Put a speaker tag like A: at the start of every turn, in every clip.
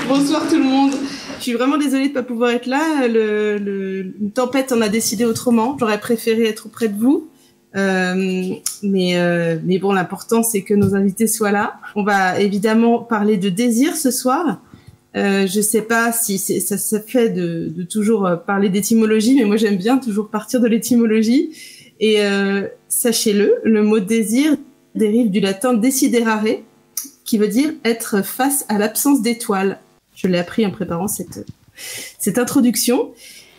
A: Bonsoir tout le monde. Je suis vraiment désolée de ne pas pouvoir être là. Une tempête en a décidé autrement. J'aurais préféré être auprès de vous. Mais bon, l'important, c'est que nos invités soient là. On va évidemment parler de désir ce soir. Je sais pas si ça fait de toujours parler d'étymologie, mais moi, j'aime bien toujours partir de l'étymologie. Et sachez-le, le mot désir dérive du latin desiderare, qui veut dire être face à l'absence d'étoiles. Je l'ai appris en préparant cette introduction.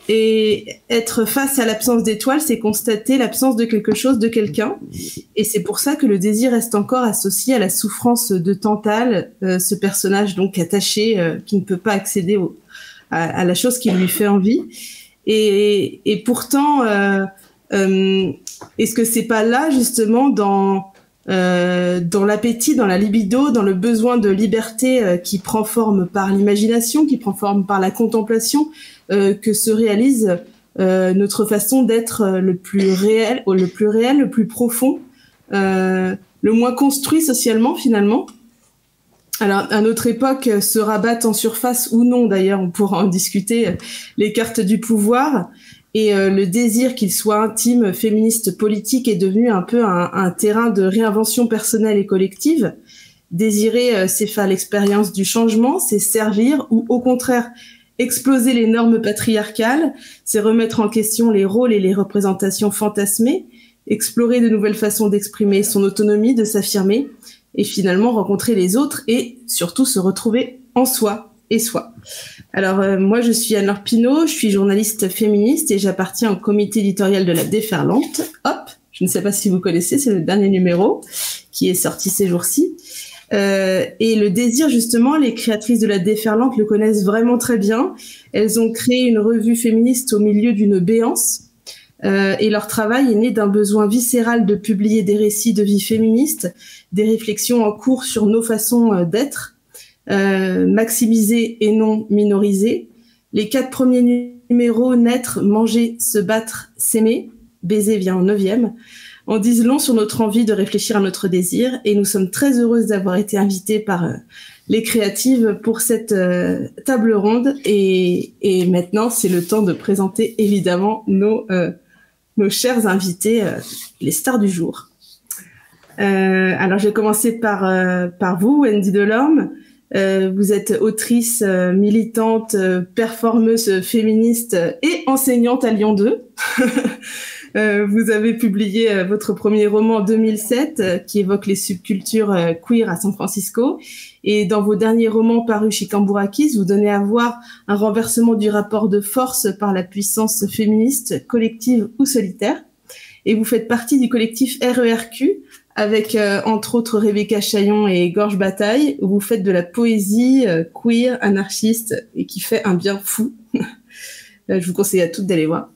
A: Et être face à l'absence d'étoiles, c'est constater l'absence de quelque chose, de quelqu'un. Et c'est pour ça que le désir reste encore associé à la souffrance de Tantale, ce personnage donc attaché, qui ne peut pas accéder à la chose qui lui fait envie. Et pourtant, est-ce que c'est pas là justement dans l'appétit, dans la libido, dans le besoin de liberté qui prend forme par l'imagination, qui prend forme par la contemplation, que se réalise notre façon d'être le plus réel, le plus profond, le moins construit socialement finalement. Alors, à notre époque, se rabattent en surface ou non, d'ailleurs, on pourra en discuter, les cartes du pouvoir. Et le désir, qu'il soit intime, féministe, politique, est devenu un peu un terrain de réinvention personnelle et collective. Désirer, c'est faire l'expérience du changement, c'est servir, ou au contraire, exploser les normes patriarcales, c'est remettre en question les rôles et les représentations fantasmées, explorer de nouvelles façons d'exprimer son autonomie, de s'affirmer, et finalement rencontrer les autres et surtout se retrouver en soi et soi. Alors moi je suis Anne-Laure Pinault, je suis journaliste féministe et j'appartiens au comité éditorial de La Déferlante. Hop, je ne sais pas si vous connaissez, c'est le dernier numéro qui est sorti ces jours-ci. Et le désir, justement, les créatrices de La Déferlante le connaissent vraiment très bien. Elles ont créé une revue féministe au milieu d'une béance. Et leur travail est né d'un besoin viscéral de publier des récits de vie féministe, des réflexions en cours sur nos façons d'être, maximisées et non minorisées. Les 4 premiers numéros, naître, manger, se battre, s'aimer, baiser vient en 9e, en disent long sur notre envie de réfléchir à notre désir, et nous sommes très heureuses d'avoir été invitées par les créatives pour cette table ronde. Et maintenant, c'est le temps de présenter évidemment nos chers invités, les stars du jour. Alors, je vais commencer par vous, Wendy Delorme. Vous êtes autrice, militante, performeuse féministe et enseignante à Lyon 2. Vous avez publié votre premier roman en 2007 qui évoque les subcultures queer à San Francisco. Et dans vos derniers romans parus chez Cambourakis, vous donnez à voir un renversement du rapport de force par la puissance féministe, collective ou solitaire. Et vous faites partie du collectif RERQ avec entre autres Rebecca Chaillon et Gorge Bataille, où vous faites de la poésie queer, anarchiste et qui fait un bien fou. Je vous conseille à toutes d'aller voir.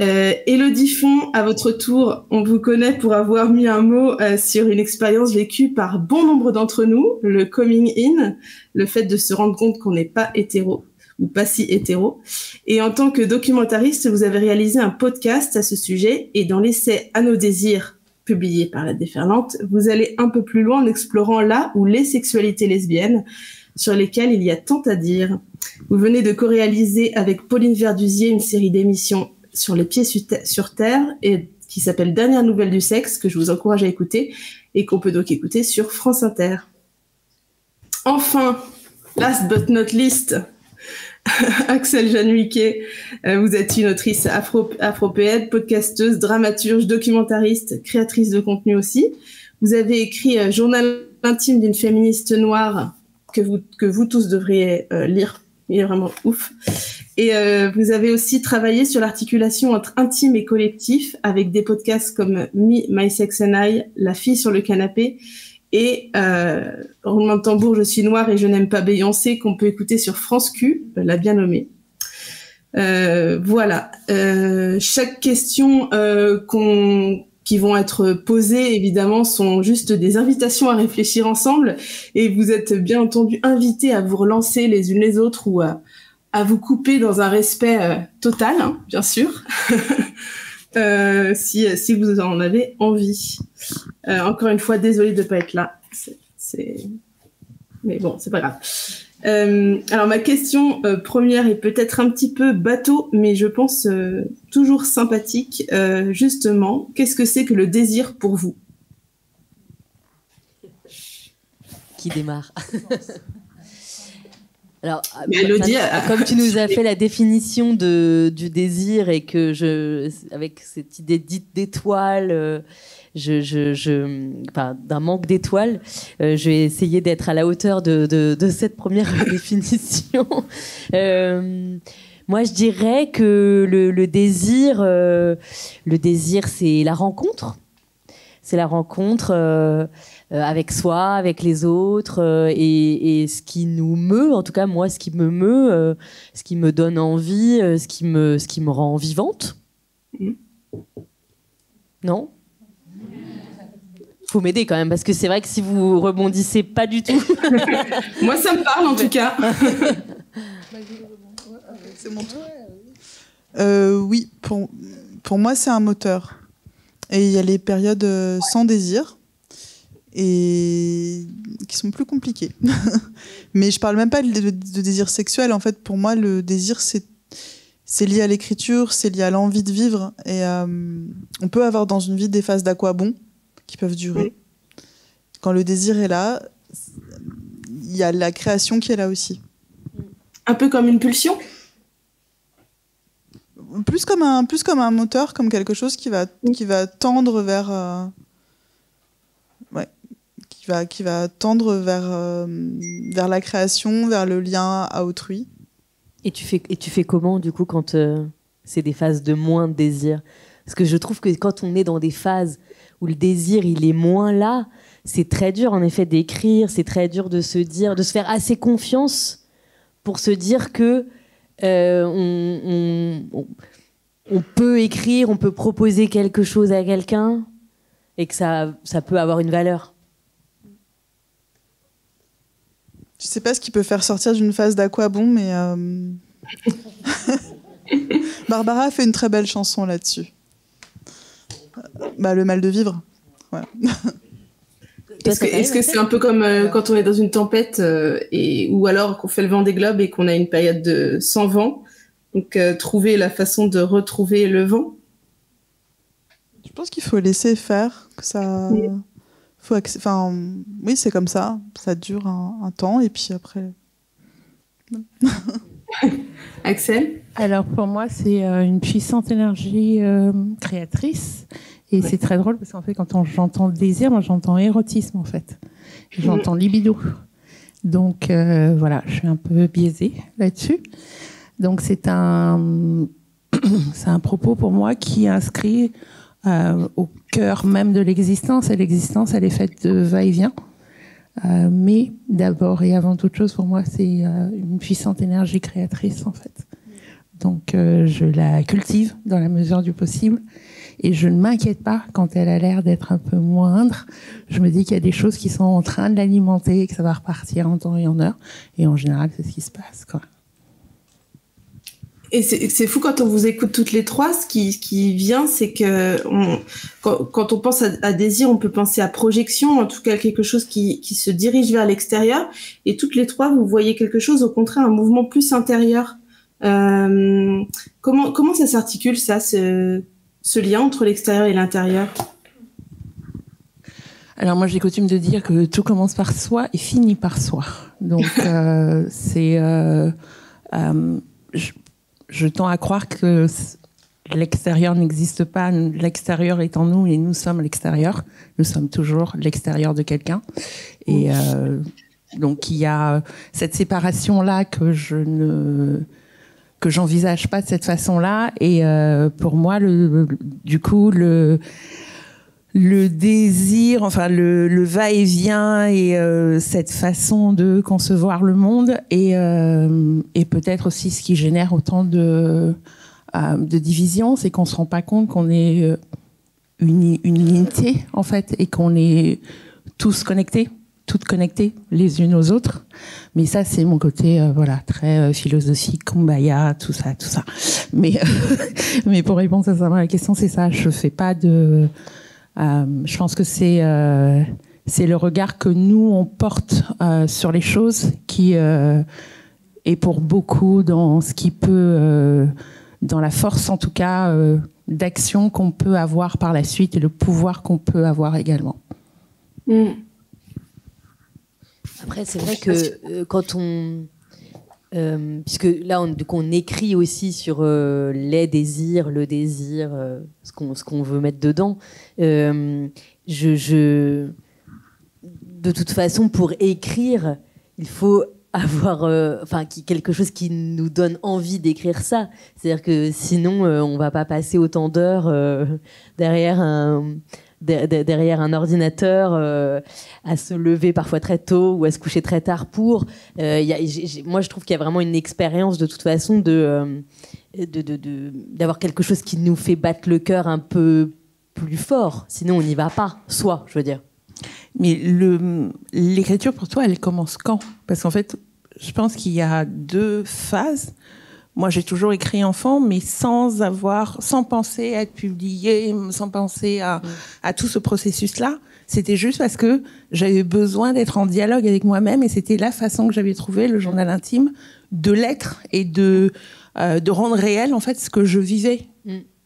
A: Élodie Font, à votre tour, on vous connaît pour avoir mis un mot sur une expérience vécue par bon nombre d'entre nous, le coming in, le fait de se rendre compte qu'on n'est pas hétéro ou pas si hétéro. Et en tant que documentariste, vous avez réalisé un podcast à ce sujet, et dans l'essai À nos désirs, publié par La Déferlante, vous allez un peu plus loin en explorant la ou les sexualités lesbiennes, sur lesquelles il y a tant à dire. Vous venez de co-réaliser avec Pauline Verdusier une série d'émissions sur les pieds sur terre, et qui s'appelle Dernière nouvelle du sexe, que je vous encourage à écouter, et qu'on peut donc écouter sur France Inter. Enfin, last but not least, Axel Janwiquet, vous êtes une autrice afropéenne, podcasteuse, dramaturge, documentariste, créatrice de contenu aussi. Vous avez écrit Journal intime d'une féministe noire, que vous tous devriez lire. Il est vraiment ouf. Et vous avez aussi travaillé sur l'articulation entre intime et collectif avec des podcasts comme Me, My Sex and I, La fille sur le canapé et roulement de tambour, je suis noire et je n'aime pas Beyoncé, qu'on peut écouter sur France Q, la bien nommée. Voilà. Chaque question qui vont être posées, évidemment, sont juste des invitations à réfléchir ensemble, et vous êtes bien entendu invités à vous relancer les unes les autres ou à vous couper dans un respect total, hein, bien sûr, si vous en avez envie. Encore une fois, désolée de ne pas être là. Mais bon, c'est pas grave. Alors ma question première est peut-être un petit peu bateau, mais je pense toujours sympathique. Justement, qu'est-ce que c'est que le désir pour vous?
B: Qui démarre? Alors,
A: Elodie,
B: comme tu nous as fait la définition du désir et que avec cette idée dite d'étoile, d'un manque d'étoiles, je vais essayer d'être à la hauteur de cette première définition. Moi, je dirais que le désir, c'est la rencontre. C'est la rencontre avec soi, avec les autres, et ce qui nous meut, en tout cas moi, ce qui me meut, ce qui me donne envie, ce qui me rend vivante. Non ? Faut m'aider quand même, parce que c'est vrai que si vous rebondissez pas du tout...
A: Moi, ça me parle en tout cas.
C: C'est mon tour. Oui, pour moi, c'est un moteur. Et il y a les périodes sans désir, et qui sont plus compliquées. Mais je parle même pas de désir sexuel. En fait, pour moi, le désir, c'est lié à l'écriture, c'est lié à l'envie de vivre. Et on peut avoir dans une vie des phases d'aquabond qui peuvent durer. Quand le désir est là, il y a la création qui est là aussi.
A: Un peu comme une pulsion ?
C: Plus comme un moteur, comme quelque chose qui va tendre vers... qui va tendre vers la création, vers le lien à autrui.
B: Et tu fais comment, du coup, quand c'est des phases de moins de désir ? Parce que je trouve que quand on est dans des phases où le désir, il est moins là, c'est très dur, en effet, d'écrire, c'est très dur de se faire assez confiance pour se dire que on peut écrire, on peut proposer quelque chose à quelqu'un et que ça peut avoir une valeur.
C: Je sais pas ce qui peut faire sortir d'une phase d'aquabond, mais Barbara a fait une très belle chanson là-dessus. Le mal de vivre. Voilà.
A: Est-ce que c'est un peu comme quand on est dans une tempête ou alors qu'on fait le vent des globes et qu'on a une période de sans vent, donc trouver la façon de retrouver le vent?
C: Je pense qu'il faut laisser faire, que ça... oui, c'est comme ça. Ça dure un temps et puis après...
A: Axel ?
D: Alors pour moi, c'est une puissante énergie créatrice. Et c'est très drôle parce qu'en fait, quand j'entends le désir, moi j'entends érotisme en fait. J'entends libido. Donc voilà, je suis un peu biaisée là-dessus. Donc c'est un propos pour moi qui inscrit au cœur même de l'existence. Et l'existence, elle est faite de va-et-vient. Mais d'abord et avant toute chose, pour moi, c'est une puissante énergie créatrice en fait. Donc je la cultive dans la mesure du possible. Et je ne m'inquiète pas quand elle a l'air d'être un peu moindre. Je me dis qu'il y a des choses qui sont en train de l'alimenter et que ça va repartir en temps et en heure. Et en général, c'est ce qui se passe, quoi.
A: Et c'est fou quand on vous écoute toutes les trois, ce qui vient, c'est que quand on pense à désir, on peut penser à projection, en tout cas quelque chose qui se dirige vers l'extérieur. Et toutes les trois, vous voyez quelque chose, au contraire, un mouvement plus intérieur. Comment ça s'articule, ça, ce lien entre l'extérieur et l'intérieur?
D: Alors moi, j'ai coutume de dire que tout commence par soi et finit par soi. Donc je tends à croire que l'extérieur n'existe pas. L'extérieur est en nous et nous sommes l'extérieur. Nous sommes toujours l'extérieur de quelqu'un. Et donc il y a cette séparation-là que j'envisage pas de cette façon-là. Et pour moi, du coup, le désir, enfin le va-et-vient et cette façon de concevoir le monde et peut-être aussi ce qui génère autant de division, c'est qu'on se rend pas compte qu'on est une unité en fait et qu'on est tous connectés, toutes connectées les unes aux autres. Mais ça, c'est mon côté très philosophique, kumbaya, tout ça. Mais pour répondre à la question, c'est ça. Je fais pas de je pense que c'est c'est le regard que nous, on porte sur les choses qui est pour beaucoup dans ce qui peut, dans la force en tout cas, d'action qu'on peut avoir par la suite et le pouvoir qu'on peut avoir également.
B: Après, c'est vrai que quand on... puisque là, on écrit aussi sur les désirs, le désir, ce qu'on veut mettre dedans. De toute façon, pour écrire, il faut avoir quelque chose qui nous donne envie d'écrire ça. C'est-à-dire que sinon, on va pas passer autant d'heures derrière un ordinateur, à se lever parfois très tôt ou à se coucher très tard pour. Moi, je trouve qu'il y a vraiment une expérience de toute façon d'avoir quelque chose qui nous fait battre le cœur un peu plus fort. Sinon, on n'y va pas, je veux dire.
D: Mais l'écriture, pour toi, elle commence quand? Parce qu'en fait, je pense qu'il y a 2 phases. Moi, j'ai toujours écrit enfant, mais sans penser à être publié, sans penser à tout ce processus-là. C'était juste parce que j'avais besoin d'être en dialogue avec moi-même, et c'était la façon que j'avais trouvé, le journal intime, de l'être et de rendre réel, en fait, ce que je vivais.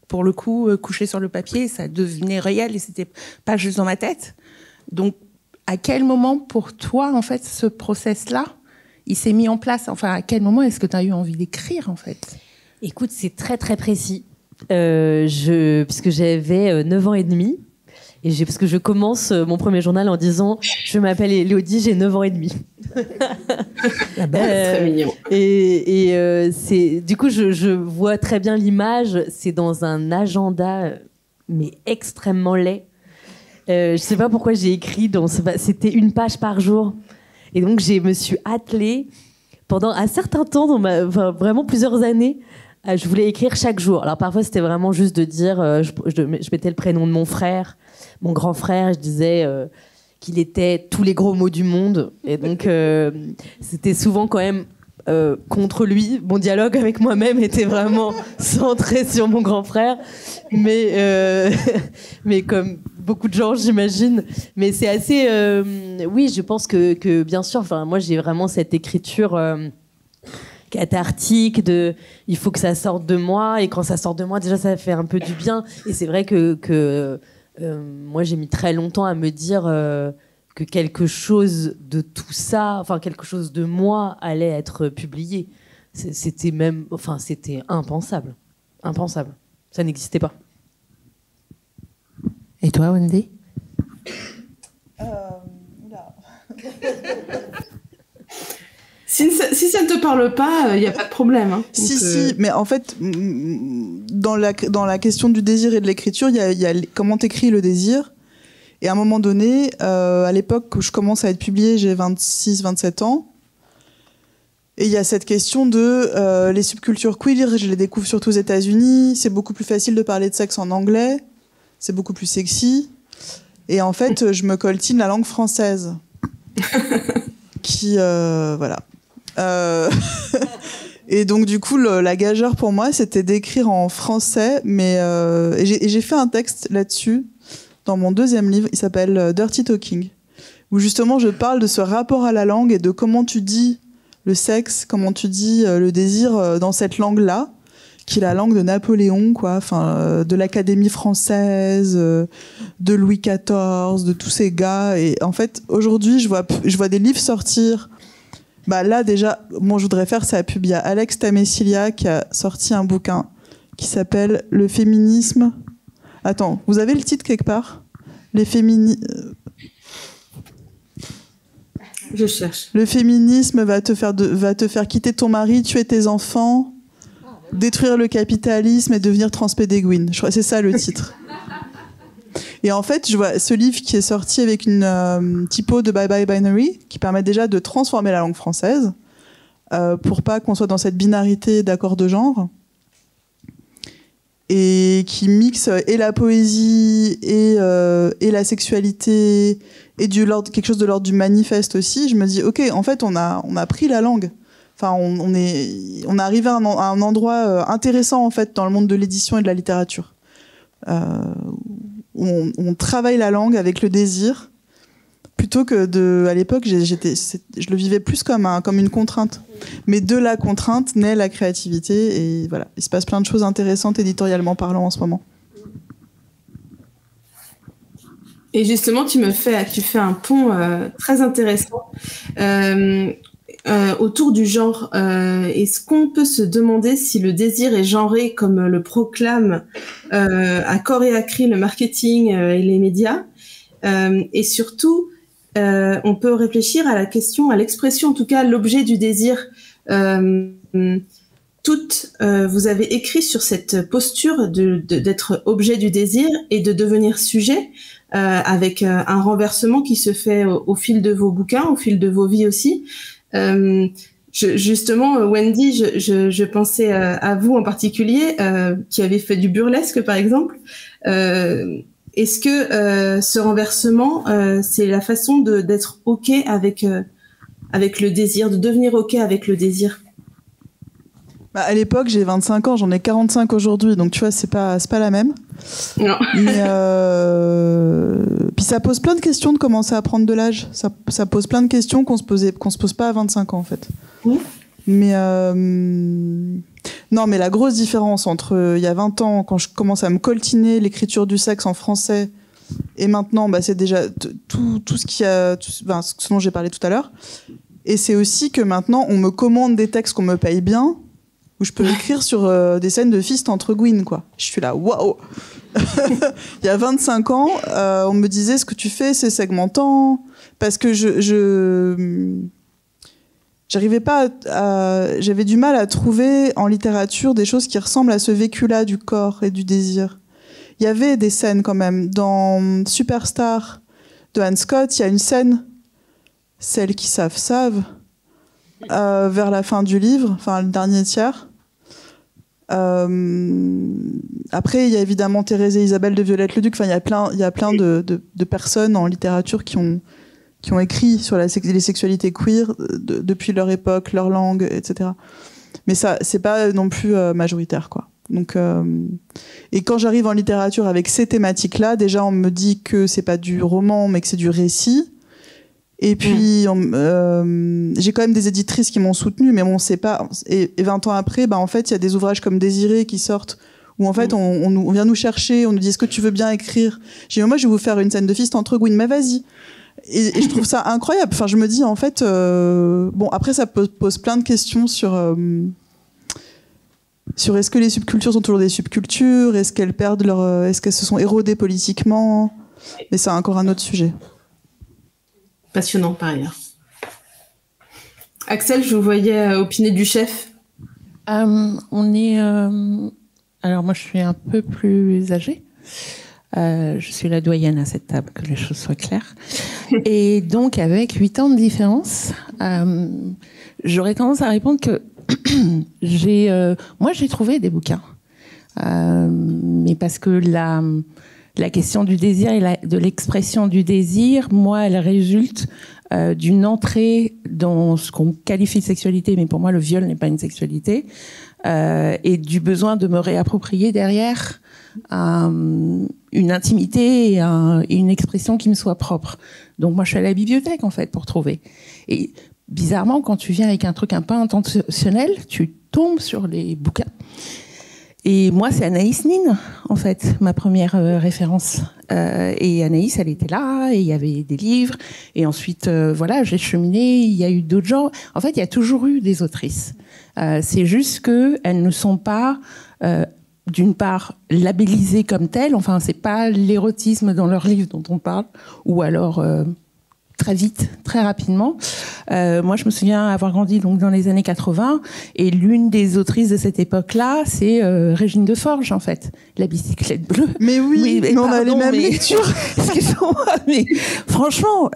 D: Pour le coup, couché sur le papier, ça devenait réel et c'était pas juste dans ma tête. Donc, à quel moment, pour toi, en fait, ce process-là, il s'est mis en place? Enfin, à quel moment est-ce que tu as eu envie d'écrire, en fait?
B: Écoute, c'est très, très précis. Puisque j'avais 9 ans et demi, parce que je commence mon premier journal en disant « Je m'appelle Élodie, j'ai 9 ans et demi ».
A: C'est très mignon.
B: Du coup, je vois très bien l'image. C'est dans un agenda, mais extrêmement laid. Je sais pas pourquoi j'ai écrit c'était 1 page par jour. Et donc, je me suis attelée pendant un certain temps, vraiment plusieurs années. Je voulais écrire chaque jour. Alors, parfois, c'était vraiment juste de dire, je mettais le prénom de mon frère, mon grand frère, je disais qu'il était tous les gros mots du monde. Et donc, c'était souvent quand même contre lui. Mon dialogue avec moi-même était vraiment centré sur mon grand frère. Mais comme beaucoup de gens, j'imagine. Mais c'est assez... oui, je pense que bien sûr, moi, j'ai vraiment cette écriture cathartique il faut que ça sorte de moi. Et quand ça sort de moi, déjà, ça fait un peu du bien. Et c'est vrai que moi, j'ai mis très longtemps à me dire que quelque chose de tout ça, quelque chose de moi allait être publié. C'était impensable. Impensable. Ça n'existait pas.
D: Et toi, Wendy?
A: Si ça ne te parle pas, il n'y a pas de problème. Hein.
C: Si, mais en fait, dans la question du désir et de l'écriture, il y a comment t'écris le désir. Et à un moment donné, à l'époque où je commence à être publiée, j'ai 26-27 ans. Et il y a cette question de les subcultures queer, je les découvre surtout aux États-Unis. C'est beaucoup plus facile de parler de sexe en anglais. C'est beaucoup plus sexy. Et en fait, je me coltine la langue française. Voilà. Et donc, du coup, la gageure pour moi, c'était d'écrire en français. Et j'ai fait un texte là-dessus dans mon 2e livre. Il s'appelle Dirty Talking. Où justement, je parle de ce rapport à la langue et de comment tu dis le sexe, comment tu dis le désir dans cette langue-là, qui est la langue de Napoléon, quoi, de l'Académie française, de Louis XIV, de tous ces gars. Et en fait, aujourd'hui, je vois des livres sortir. Là, déjà, moi, je voudrais faire sa pub. Il y a Alex Tamessilia qui a sorti un bouquin qui s'appelle Le féminisme. Attends, vous avez le titre quelque part?
A: Je cherche.
C: Le féminisme va te faire quitter ton mari, tuer tes enfants, détruire le capitalisme et devenir transpédéguine. Je crois que c'est ça le titre. Et en fait, je vois ce livre qui est sorti avec une typo de Bye Bye Binary qui permet déjà de transformer la langue française pour pas qu'on soit dans cette binarité d'accords de genre et qui mixe et la poésie et la sexualité et quelque chose de l'ordre du manifeste aussi. Je me dis, ok, en fait, on a pris la langue. On est arrivé à un endroit intéressant en fait dans le monde de l'édition et de la littérature. On travaille la langue avec le désir plutôt que à l'époque, je le vivais plus comme une contrainte. Mais de la contrainte naît la créativité et voilà, il se passe plein de choses intéressantes éditorialement parlant en ce moment.
A: Et justement, tu fais un pont très intéressant autour du genre. Est-ce qu'on peut se demander si le désir est genré comme le proclame à corps et à cri le marketing et les médias, et surtout, on peut réfléchir à la question, à l'expression, en tout cas, l'objet du désir. Vous avez écrit sur cette posture d'être objet du désir et de devenir sujet, avec un renversement qui se fait au fil de vos bouquins, au fil de vos vies aussi. Justement, Wendy, je pensais à vous en particulier, qui avez fait du burlesque, par exemple. Est-ce que ce renversement, c'est la façon d'être OK avec le désir, de devenir OK avec le désir?
C: À l'époque, j'ai 25 ans, j'en ai 45 aujourd'hui, donc tu vois, c'est pas la même.
A: Non.
C: Mais puis ça pose plein de questions de commencer à prendre de l'âge. Ça pose plein de questions qu'on se pose pas à 25 ans en fait.
A: Mmh.
C: Mais non, mais la grosse différence entre il y a 20 ans, quand je commence à me coltiner l'écriture du sexe en français, et maintenant, c'est déjà tout ce dont j'ai parlé tout à l'heure. Et c'est aussi que maintenant, on me commande des textes qu'on me paye bien, où je peux écrire sur des scènes de fist entre Gwyn, quoi. Je suis là, waouh. Il y a 25 ans, on me disait ce que tu fais, c'est segmentant, parce que j'arrivais pas j'avais du mal à trouver en littérature des choses qui ressemblent à ce vécu-là du corps et du désir. Il y avait des scènes quand même. Dans Superstar de Anne Scott, il y a une scène, celles qui savent, vers la fin du livre, enfin le dernier tiers. Après, il y a évidemment Thérèse et Isabelle de Violette-le-Duc. Enfin, il y a plein de personnes en littérature qui ont écrit sur les sexualités queer depuis leur époque, leur langue, etc. Mais ça, c'est pas non plus majoritaire, quoi. Donc, et quand j'arrive en littérature avec ces thématiques-là, déjà on me dit que c'est pas du roman, mais que c'est du récit. Et puis, j'ai quand même des éditrices qui m'ont soutenue, mais bon, c'est pas. Et 20 ans après, en fait, il y a des ouvrages comme Désiré qui sortent, où en fait, on vient nous chercher, on nous dit est-ce que tu veux bien écrire. J'ai dit moi, je vais vous faire une scène de fist entre Gwyn, mais vas-y. Et je trouve ça incroyable. Enfin, je me dis en fait, bon, après, ça pose plein de questions sur est-ce que les subcultures sont toujours des subcultures, est-ce qu'elles perdent est-ce qu'elles se sont érodées politiquement. Mais c'est encore un autre sujet.
A: Passionnant par ailleurs. Axel, je vous voyais opiner du chef.
D: On est. Alors moi, je suis un peu plus âgée. Je suis la doyenne à cette table, que les choses soient claires. Et donc, avec 8 ans de différence, j'aurais tendance à répondre que moi, j'ai trouvé des bouquins, mais parce que la question du désir et de l'expression du désir, moi, elle résulte d'une entrée dans ce qu'on qualifie de sexualité, mais pour moi, le viol n'est pas une sexualité, et du besoin de me réapproprier derrière une intimité et une expression qui me soit propre. Donc moi, je suis à la bibliothèque, en fait, pour trouver. Et bizarrement, quand tu viens avec un truc un peu intentionnel, tu tombes sur les bouquins. Et moi, c'est Anaïs Nin, en fait, ma première référence. Et Anaïs, elle était là, et il y avait des livres. Et ensuite, voilà, j'ai cheminé, il y a eu d'autres gens. En fait, il y a toujours eu des autrices. C'est juste qu'elles ne sont pas, d'une part, labellisées comme telles. Enfin, c'est pas l'érotisme dans leurs livres dont on parle. Ou alors... très vite, très rapidement. Moi, je me souviens avoir grandi donc dans les années 80, et l'une des autrices de cette époque-là, c'est Régine Deforge, en fait, La bicyclette bleue.
C: Mais oui, mais on a les mêmes lectures.
D: Excusez-moi, mais franchement,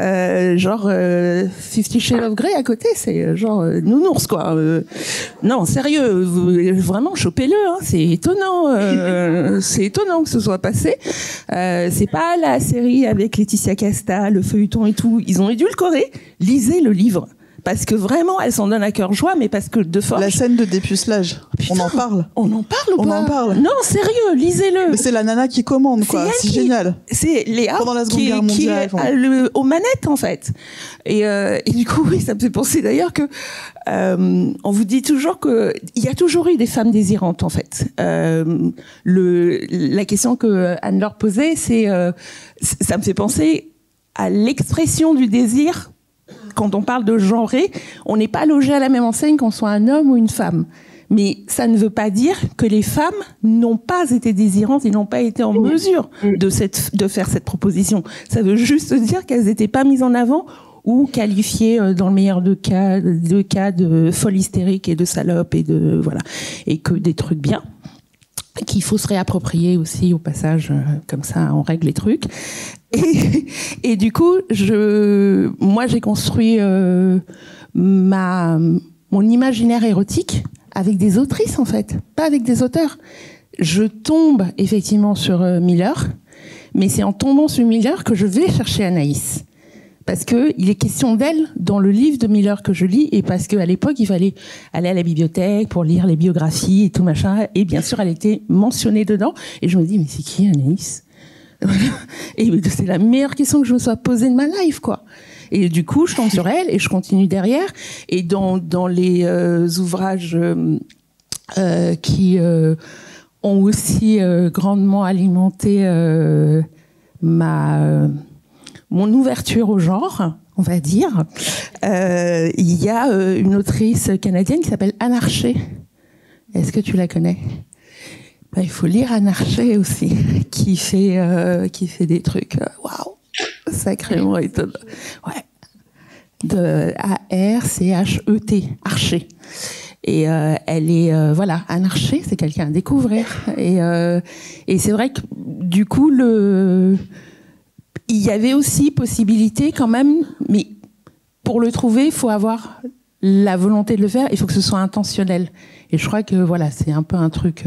D: genre 50 Shades of Grey à côté, c'est genre nounours, quoi. Non, sérieux, vraiment, chopez-le, hein, c'est étonnant. C'est étonnant que ce soit passé. C'est pas la série avec Laetitia Casta, le feuilleton et tout. Ils ont édulcoré. Lisez le livre.
E: Parce que vraiment, elle s'en donne à cœur joie, mais parce que de force...
C: La scène de dépucelage, on en parle.
E: On en parle ou
C: On
E: pas?
C: en parle.
E: Non, sérieux, lisez-le.
C: Mais c'est la nana qui commande, quoi. C'est génial.
E: C'est Léa
C: pendant la Seconde Guerre mondiale,
E: qui est aux manettes, en fait. Et du coup, oui, ça me fait penser d'ailleurs que on vous dit toujours que il y a toujours eu des femmes désirantes, en fait. La question que Anne-Laure posait, ça me fait penser à l'expression du désir. Quand on parle de genré, on n'est pas logé à la même enseigne qu'on soit un homme ou une femme. Mais ça ne veut pas dire que les femmes n'ont pas été désirantes et n'ont pas été en mesure de faire cette proposition. Ça veut juste dire qu'elles n'étaient pas mises en avant ou qualifiées, dans le meilleur des cas, de folle hystérique et de salope et de voilà, et que des trucs bien qu'il faut se réapproprier aussi au passage, comme ça on règle les trucs. Et du coup, moi j'ai construit mon imaginaire érotique avec des autrices en fait, pas avec des auteurs. Je tombe effectivement sur Miller, mais c'est en tombant sur Miller que je vais chercher Anaïs. Parce que il est question d'elle dans le livre de Miller que je lis, et parce qu'à l'époque, il fallait aller à la bibliothèque pour lire les biographies et tout machin, et bien sûr, elle était mentionnée dedans, et je me dis, mais c'est qui Anaïs? Et c'est la meilleure question que je me sois posée de ma life, quoi. Et du coup, je tombe sur elle, et je continue derrière, et dans les ouvrages qui ont aussi grandement alimenté mon ouverture au genre, on va dire. Il y a une autrice canadienne qui s'appelle Anne Archer. Est-ce que tu la connais? Il faut lire Anne Archer aussi, qui fait des trucs, waouh, sacrément étonnants. Ouais. De A-R-C-H-E-T, Archer. Et elle est, voilà, Anne Archer, c'est quelqu'un à découvrir. Et c'est vrai que du coup, il y avait aussi possibilité quand même, mais pour le trouver, il faut avoir la volonté de le faire, il faut que ce soit intentionnel. Et je crois que voilà, c'est un peu un truc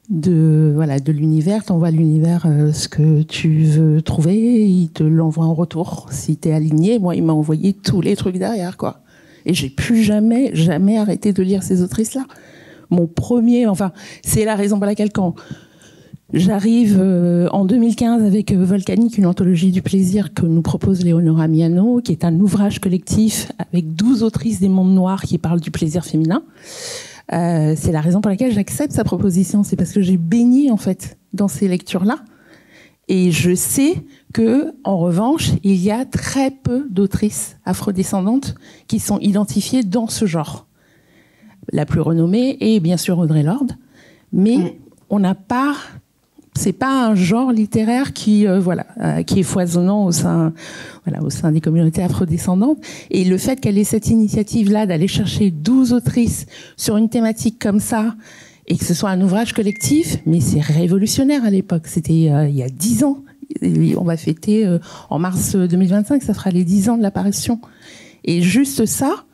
E: de l'univers. T'envoies à l'univers ce que tu veux trouver, il te l'envoie en retour. Si t'es aligné, moi, il m'a envoyé tous les trucs derrière, quoi. Et j'ai plus jamais arrêté de lire ces autrices-là. Mon premier, enfin, c'est la raison pour laquelle quand j'arrive en 2015 avec Volcanique, une anthologie du plaisir que nous propose Léonora Miano, qui est un ouvrage collectif avec 12 autrices des mondes noirs qui parlent du plaisir féminin. C'est la raison pour laquelle j'accepte sa proposition. C'est parce que j'ai baigné, en fait, dans ces lectures-là. Et je sais que, en revanche, il y a très peu d'autrices afrodescendantes qui sont identifiées dans ce genre. La plus renommée est bien sûr Audre Lorde, mais on n'a pas... C'est pas un genre littéraire qui est foisonnant au sein des communautés afrodescendantes. Et le fait qu'elle ait cette initiative-là d'aller chercher 12 autrices sur une thématique comme ça, et que ce soit un ouvrage collectif, mais c'est révolutionnaire à l'époque. C'était il y a 10 ans. On va fêter en mars 2025, ça fera les 10 ans de l'apparition. Et juste ça,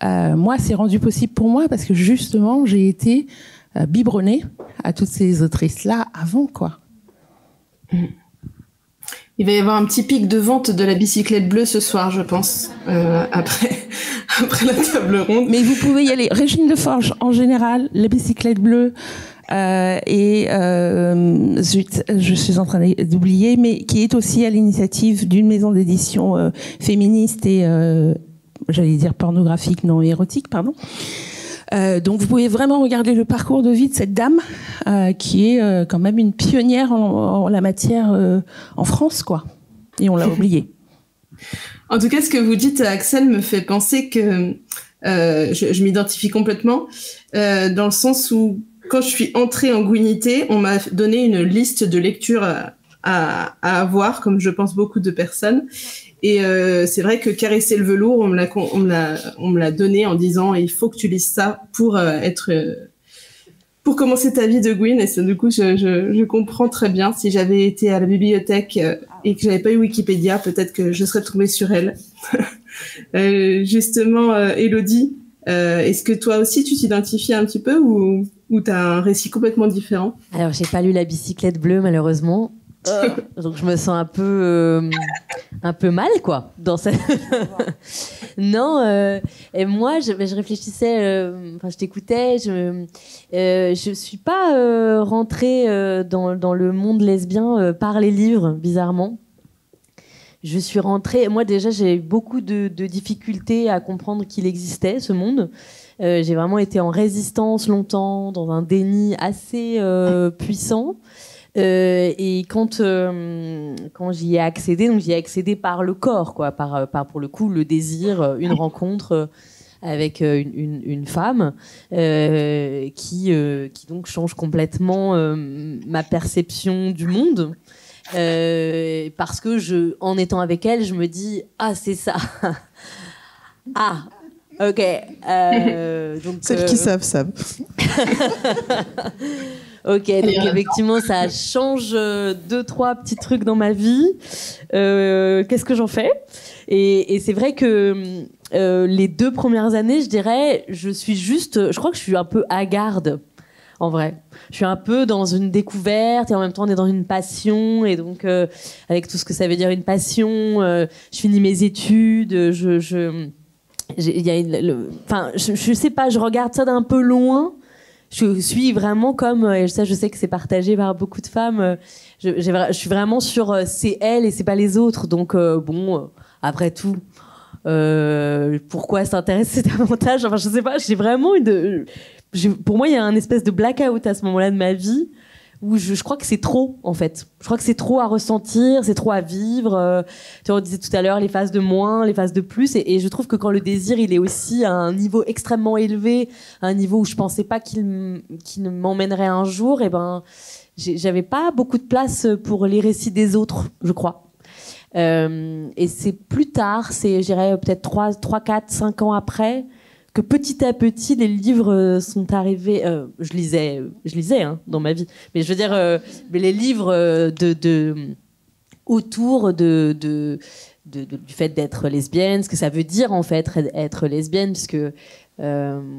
E: moi, c'est rendu possible pour moi parce que justement, j'ai été biberonnée à toutes ces autrices-là avant, quoi.
A: Il va y avoir un petit pic de vente de la bicyclette bleue ce soir, je pense, après la table ronde.
E: Mais vous pouvez y aller. Régine Deforge, en général, la bicyclette bleue, zut, je suis en train d'oublier, mais qui est aussi à l'initiative d'une maison d'édition féministe et, j'allais dire pornographique, non érotique, pardon. Donc vous pouvez vraiment regarder le parcours de vie de cette dame qui est quand même une pionnière en la matière en France, quoi. Et on l'a oublié.
A: En tout cas, ce que vous dites, Axel, me fait penser que je m'identifie complètement dans le sens où quand je suis entrée en Gouinité, on m'a donné une liste de lectures à avoir, comme je pense beaucoup de personnes. Et c'est vrai que Caresser le velours, on me l'a donné en disant il faut que tu lises ça pour pour commencer ta vie de Gwyn. Et ça, du coup, je comprends très bien. Si j'avais été à la bibliothèque et que j'avais pas eu Wikipédia, peut-être que je serais tombée sur elle. Justement, Élodie, est-ce que toi aussi tu t'identifies un petit peu ou t'as un récit complètement différent?
B: Alors, j'ai pas lu La bicyclette bleue, malheureusement. Donc je me sens un peu mal, quoi, dans cette... Non, et moi, je réfléchissais, je t'écoutais, je suis pas rentrée dans le monde lesbien par les livres, bizarrement. Je suis rentrée... Moi, déjà, j'ai eu beaucoup de difficultés à comprendre qu'il existait, ce monde. J'ai vraiment été en résistance longtemps, dans un déni assez puissant. Et quand j'y ai accédé, donc j'y ai accédé par le corps, quoi, par pour le coup le désir, une rencontre avec une femme qui donc change complètement ma perception du monde, parce que en étant avec elle, je me dis c'est ça. Ah. Ok. Donc,
C: celles qui savent.
B: Ok, donc effectivement, ça change 2-3 petits trucs dans ma vie. Qu'est-ce que j'en fais ? Et c'est vrai que les 2 premières années, je dirais, je crois que je suis un peu hagarde, en vrai. Je suis un peu dans une découverte et en même temps, on est dans une passion. Et donc, avec tout ce que ça veut dire une passion, je finis mes études, je sais pas, je regarde ça d'un peu loin. Je suis vraiment comme, et ça je sais que c'est partagé par beaucoup de femmes, je suis vraiment sur c'est elle et c'est pas les autres, donc après tout, pourquoi s'intéresser davantage, enfin je sais pas, j'ai vraiment pour moi il y a un espèce de blackout à ce moment-là de ma vie où je crois que c'est trop, en fait. Je crois que c'est trop à ressentir, c'est trop à vivre. Tu vois, on disait tout à l'heure les phases de moins, les phases de plus. Et je trouve que quand le désir, il est aussi à un niveau extrêmement élevé, à un niveau où je pensais pas qu'il ne m'emmènerait un jour, j'avais pas beaucoup de place pour les récits des autres, je crois. Et c'est plus tard, je dirais peut-être 3, 4, 5 ans après, que petit à petit les livres sont arrivés. Je lisais dans ma vie, mais je veux dire les livres autour du fait d'être lesbienne, ce que ça veut dire en fait être lesbienne, puisque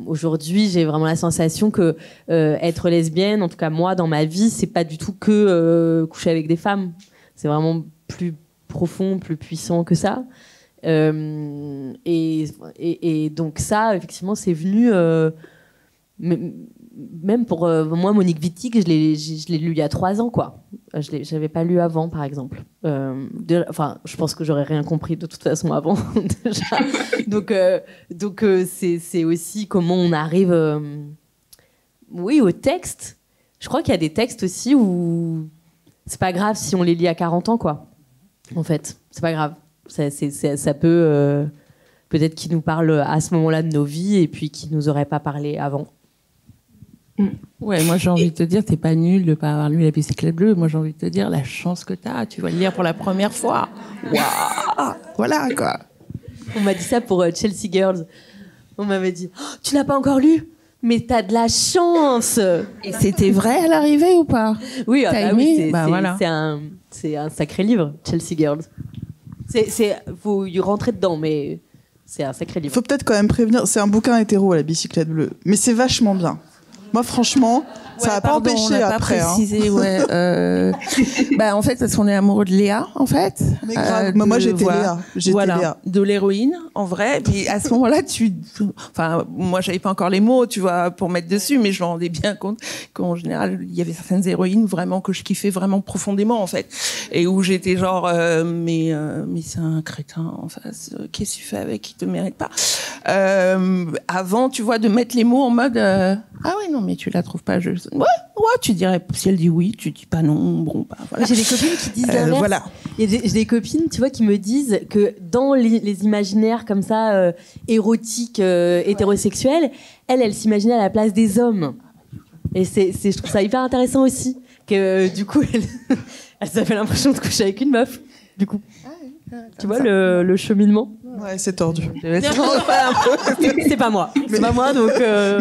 B: aujourd'hui j'ai vraiment la sensation que être lesbienne, en tout cas moi dans ma vie, c'est pas du tout que coucher avec des femmes, c'est vraiment plus profond, plus puissant que ça. Et donc ça, effectivement, c'est venu même pour moi, Monique Wittig, je l'ai lu il y a 3 ans, quoi. Je l'avais pas lu avant, par exemple. Je pense que j'aurais rien compris de toute façon avant déjà. Donc c'est aussi comment on arrive, au texte. Je crois qu'il y a des textes aussi où c'est pas grave si on les lit à 40 ans, quoi. En fait, c'est pas grave. Ça peut peut-être qui nous parle à ce moment-là de nos vies et puis qui nous aurait pas parlé avant.
E: Ouais, moi j'ai envie de te dire, t'es pas nul de pas avoir lu La bicyclette bleue. Moi j'ai envie de te dire, la chance que t'as, tu vas le lire pour la première fois. Waouh, voilà quoi.
B: On m'a dit ça pour Chelsea Girls. On m'avait dit, tu l'as pas encore lu ? Mais t'as de la chance.
E: Et c'était vrai à l'arrivée ou pas ?
B: Oui,
E: voilà.
B: C'est un sacré livre, Chelsea Girls. Faut y rentrer dedans, mais c'est un sacré livre.
C: Faut peut-être quand même prévenir, c'est un bouquin hétéro, La bicyclette bleue, mais c'est vachement bien. Moi, franchement, ça n'a pas empêché après.
E: Pas précisé, en fait, parce qu'on est amoureux de Léa, en fait.
C: Mais grave, moi j'étais Léa. Léa.
E: De l'héroïne, en vrai. Puis à ce moment-là, moi, j'avais pas encore les mots, tu vois, pour mettre dessus, mais je me rendais bien compte qu'en général, il y avait certaines héroïnes vraiment que je kiffais vraiment profondément, en fait. Et où j'étais genre, mais c'est un crétin en face. Qu'est-ce que tu fais avec? Il te mérite pas. Avant, tu vois, de mettre les mots en mode, ah ouais, non, mais tu la trouves pas juste. Ouais, tu dirais, si elle dit oui, tu dis pas non, bon, bah voilà.
B: J'ai des copines qui disent l'inverse.
C: Voilà.
B: J'ai des copines, tu vois, qui me disent que dans les imaginaires comme ça, érotiques, hétérosexuels, elles s'imaginait à la place des hommes. Et je trouve ça hyper intéressant aussi, que du coup, elles avaient l'impression de coucher avec une meuf, du coup. Tu vois le cheminement.
C: Ouais, c'est tordu.
B: C'est pas moi. C'est pas moi, donc.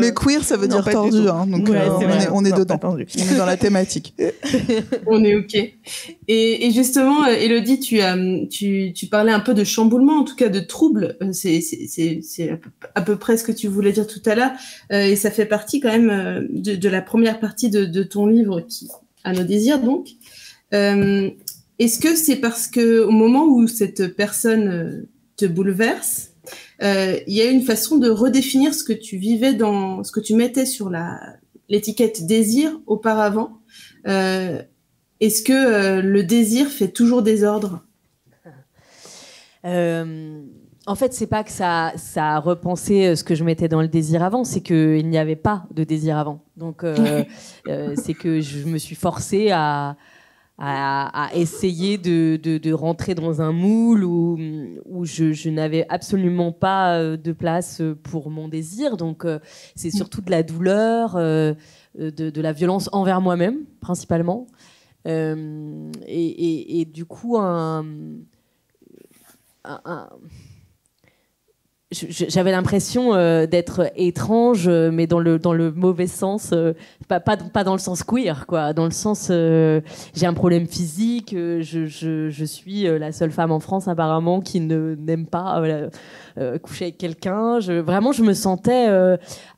C: Mais queer, ça veut dire tordu, hein, donc on est dedans. On est dans la thématique.
A: On est ok. Et justement, Élodie, tu parlais un peu de chamboulement, en tout cas de trouble. C'est à peu près ce que tu voulais dire tout à l'heure, et ça fait partie quand même de la première partie de ton livre, qui à nos désirs donc. Est-ce que c'est parce que au moment où cette personne te bouleverse, il y a une façon de redéfinir ce que tu vivais dans ce que tu mettais sur l'étiquette désir auparavant? Est-ce que le désir fait toujours désordre?
B: En fait, c'est pas que ça a repensé ce que je mettais dans le désir avant, c'est qu'il n'y avait pas de désir avant. Donc, c'est que je me suis forcée à essayer de rentrer dans un moule où je n'avais absolument pas de place pour mon désir. Donc, c'est surtout de la douleur, de la violence envers moi-même, principalement. Et du coup, j'avais l'impression d'être étrange, mais dans le mauvais sens, pas dans le sens queer, quoi. Dans le sens, j'ai un problème physique, je suis la seule femme en France apparemment qui n'aime pas coucher avec quelqu'un. Vraiment, je me sentais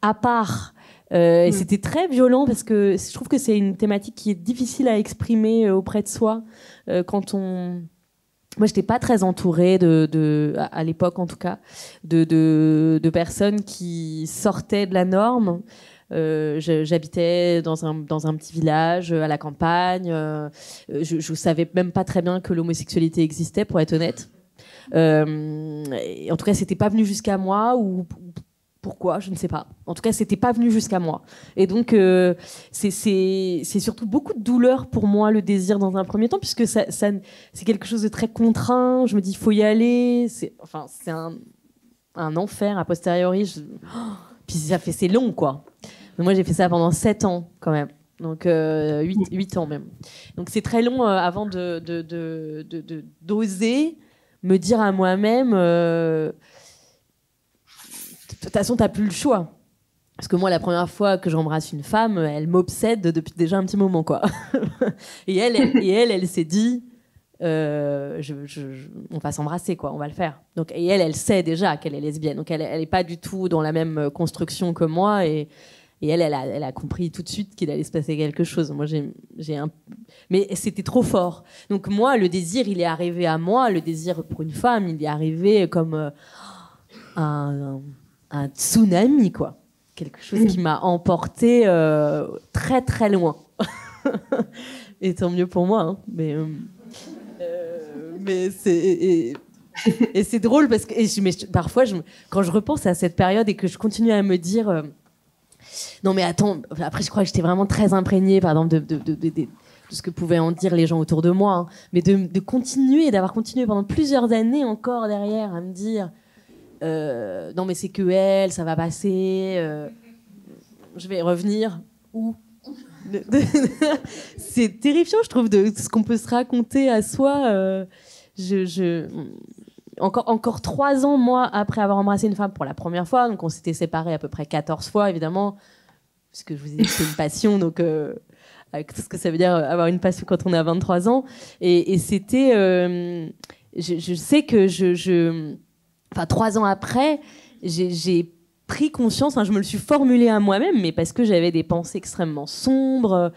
B: à part. Et c'était très violent parce que je trouve que c'est une thématique qui est difficile à exprimer auprès de soi quand on... Moi, j'étais pas très entourée à l'époque, en tout cas, de personnes qui sortaient de la norme. J'habitais dans un petit village à la campagne. Je savais même pas très bien que l'homosexualité existait, pour être honnête. Et en tout cas, c'était pas venu jusqu'à moi ou pourquoi, je ne sais pas. En tout cas, c'était pas venu jusqu'à moi. Et donc, c'est surtout beaucoup de douleur pour moi, le désir, dans un premier temps, puisque c'est quelque chose de très contraint. Je me dis, il faut y aller. C'est un enfer, a posteriori. Puis c'est long, quoi. Mais moi, j'ai fait ça pendant 7 ans, quand même. Donc, 8 ans, même. Donc, c'est très long avant d'oser me dire à moi-même... De toute façon, t'as plus le choix. Parce que moi, la première fois que j'embrasse une femme, elle m'obsède depuis déjà un petit moment, quoi. Et elle s'est dit, on va s'embrasser, quoi, on va le faire. Donc, et elle sait déjà qu'elle est lesbienne. Donc, elle est pas du tout dans la même construction que moi. Et elle a compris tout de suite qu'il allait se passer quelque chose. Moi, mais c'était trop fort. Donc, moi, le désir, il est arrivé à moi. Le désir pour une femme, il est arrivé comme un tsunami, quoi. Quelque chose qui m'a emporté très, très loin. Et tant mieux pour moi. Hein. Mais c'est... Et c'est drôle parce que parfois, quand je repense à cette période et que je continue à me dire... non, mais attends, après, je crois que j'étais vraiment très imprégnée, par exemple, de ce que pouvaient en dire les gens autour de moi. Hein. Mais d'avoir continué pendant plusieurs années encore derrière à me dire... non mais c'est que elle, ça va passer, je vais revenir où? C'est terrifiant, je trouve, de ce qu'on peut se raconter à soi. Encore 3 ans, moi, après avoir embrassé une femme pour la première fois, donc on s'était séparés à peu près 14 fois, évidemment, parce que je vous ai dit que c'est une passion, donc avec tout ce que ça veut dire avoir une passion quand on a 23 ans. Et c'était... je sais que Enfin, 3 ans après, j'ai pris conscience, je me le suis formulé à moi-même, mais parce que j'avais des pensées extrêmement sombres,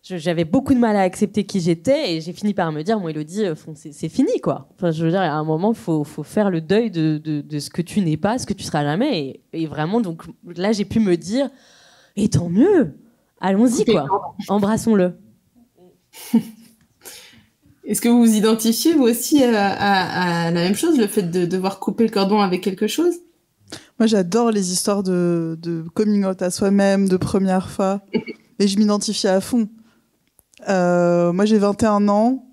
B: j'avais beaucoup de mal à accepter qui j'étais, et j'ai fini par me dire, bon, Élodie, c'est fini, quoi. Enfin, je veux dire, à un moment, il faut faire le deuil de ce que tu n'es pas, ce que tu seras jamais, et vraiment, donc là, j'ai pu me dire, et tant mieux, allons-y, quoi, embrassons-le.
A: Est-ce que vous vous identifiez, vous aussi, à la même chose, le fait de devoir couper le cordon avec quelque chose?
C: Moi, j'adore les histoires de coming out à soi-même, de première fois. Et je m'identifie à fond. Moi, j'ai 21 ans.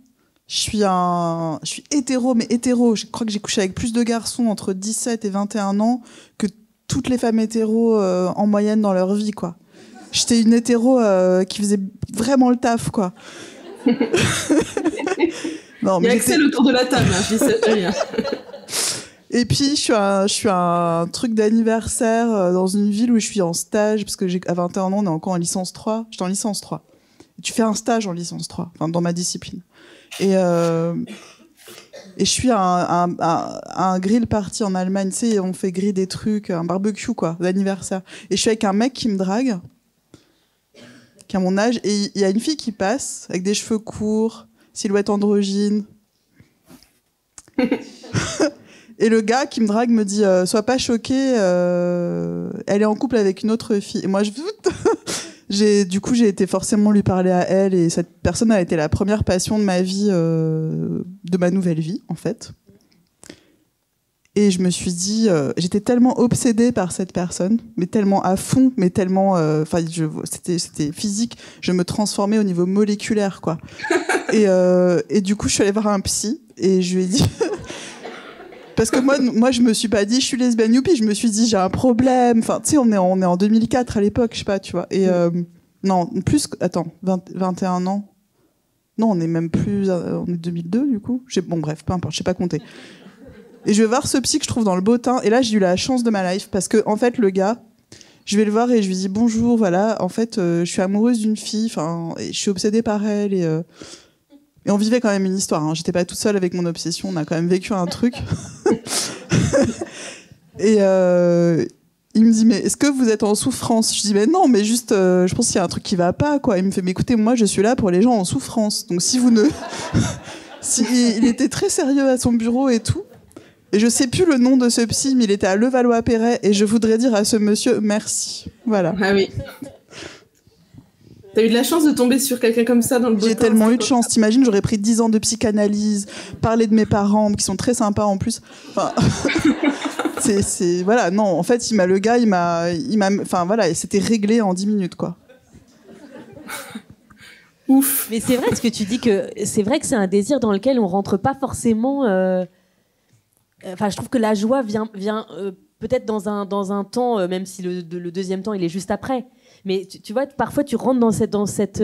C: Je suis hétéro, mais hétéro. Je crois que j'ai couché avec plus de garçons entre 17 et 21 ans que toutes les femmes hétéros en moyenne dans leur vie, quoi. J'étais une hétéro qui faisait vraiment le taf, quoi.
A: Non, mais il y a Axel autour de la table, hein, je dis ça rien.
C: Et puis je suis à un truc d'anniversaire dans une ville où je suis en stage, parce que à 21 ans on est encore en licence 3. J'étais en licence 3. Et tu fais un stage en licence 3, enfin dans ma discipline. Et je suis à un grill party en Allemagne, tu sais, on fait griller des trucs, un barbecue, quoi, d'anniversaire. Et je suis avec un mec qui me drague, qui a mon âge, et il y a une fille qui passe avec des cheveux courts, silhouette androgyne. Et le gars qui me drague me dit sois pas choqué, elle est en couple avec une autre fille. Et moi j'ai été forcément lui parler à elle, et cette personne a été la première passion de ma vie, de ma nouvelle vie en fait. Et je me suis dit, j'étais tellement obsédée par cette personne, mais tellement à fond, mais tellement, c'était physique. Je me transformais au niveau moléculaire, quoi. Et du coup, je suis allée voir un psy et je lui ai dit, parce que moi, je me suis pas dit, je suis lesbienne, youpi. Je me suis dit, j'ai un problème. Enfin, tu sais, on est en 2004 à l'époque, je sais pas, tu vois. Et non, plus, attends, 21 ans. Non, on est même plus, on est 2002 du coup. Bon, bref, peu importe, je sais pas compter. Et je vais voir ce psy que je trouve dans le bottin. Et là, j'ai eu la chance de ma life. Parce que, en fait, le gars, je vais le voir et je lui dis bonjour, voilà. En fait, je suis amoureuse d'une fille. Enfin, je suis obsédée par elle. Et on vivait quand même une histoire. Hein. J'étais pas toute seule avec mon obsession. On a quand même vécu un truc. Et il me dit, mais est-ce que vous êtes en souffrance? Je dis, mais non, mais juste, je pense qu'il y a un truc qui va pas, quoi. Il me fait, mais écoutez, moi, je suis là pour les gens en souffrance. Donc, si vous ne... Il était très sérieux à son bureau et tout. Et je sais plus le nom de ce psy, mais il était à Levallois-Perret, et je voudrais dire à ce monsieur merci. Voilà.
A: Ah oui. T'as eu de la chance de tomber sur quelqu'un comme ça dans le beau temps.
C: J'ai tellement eu de chance. T'imagines, j'aurais pris 10 ans de psychanalyse, parler de mes parents, qui sont très sympas en plus. Enfin, voilà, non, en fait, le gars, enfin, voilà, c'était réglé en 10 minutes, quoi.
A: Ouf.
B: Mais c'est vrai ce que tu dis, que c'est vrai que c'est un désir dans lequel on rentre pas forcément. Enfin, je trouve que la joie vient peut-être dans un temps, même si le deuxième temps il est juste après. Mais tu vois, parfois tu rentres dans cette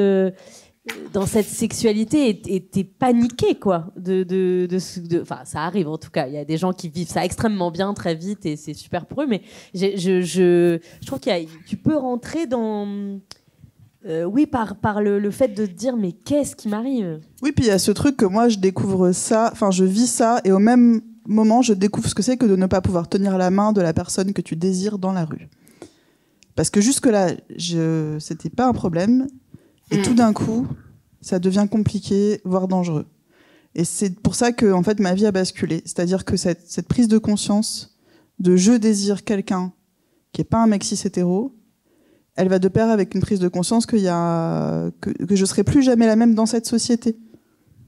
B: sexualité et t'es paniqué, quoi. Enfin, ça arrive en tout cas. Il y a des gens qui vivent ça extrêmement bien très vite et c'est super pour eux. Mais je trouve tu peux rentrer dans oui, par le fait de te dire mais qu'est-ce qui m'arrive.
C: Oui, puis il y a ce truc que moi je découvre ça, enfin je vis ça, et au même moment je découvre ce que c'est que de ne pas pouvoir tenir la main de la personne que tu désires dans la rue. Parce que jusque-là, c'était pas un problème, et tout d'un coup, ça devient compliqué, voire dangereux. Et c'est pour ça que en fait ma vie a basculé. C'est-à-dire que cette prise de conscience de je désire quelqu'un qui est pas un mec cis hétéro, elle va de pair avec une prise de conscience que je serai plus jamais la même dans cette société.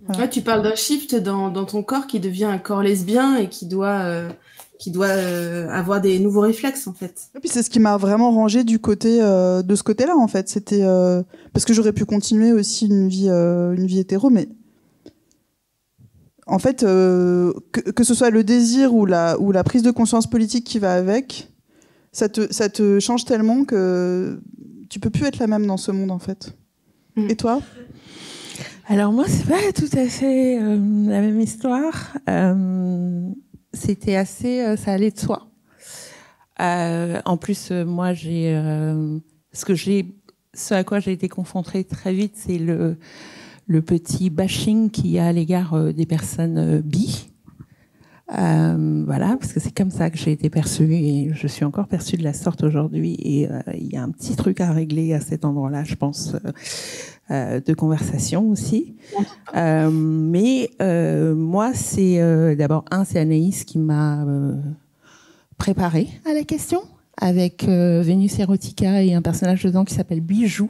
C: Voilà.
A: Ouais, tu parles d'un shift dans ton corps qui devient un corps lesbien et qui doit avoir des nouveaux réflexes, en fait.
C: Et puis c'est ce qui m'a vraiment rangée de ce côté-là, en fait. C'était parce que j'aurais pu continuer aussi une vie hétéro, mais en fait que ce soit le désir ou la prise de conscience politique qui va avec, ça te change tellement que tu peux plus être la même dans ce monde, en fait. Et toi?
E: Alors moi, c'est pas tout à fait la même histoire. C'était assez, ça allait de soi. En plus, moi, ce à quoi j'ai été confrontée très vite, c'est le petit bashing qu'il y a à l'égard des personnes bi. Voilà, parce que c'est comme ça que j'ai été perçue et je suis encore perçue de la sorte aujourd'hui. Et il y a un petit truc à régler à cet endroit-là, je pense, de conversation aussi. Mais moi, c'est d'abord c'est Anaïs qui m'a préparée à la question avec Vénus Erotica et un personnage dedans qui s'appelle Bijou,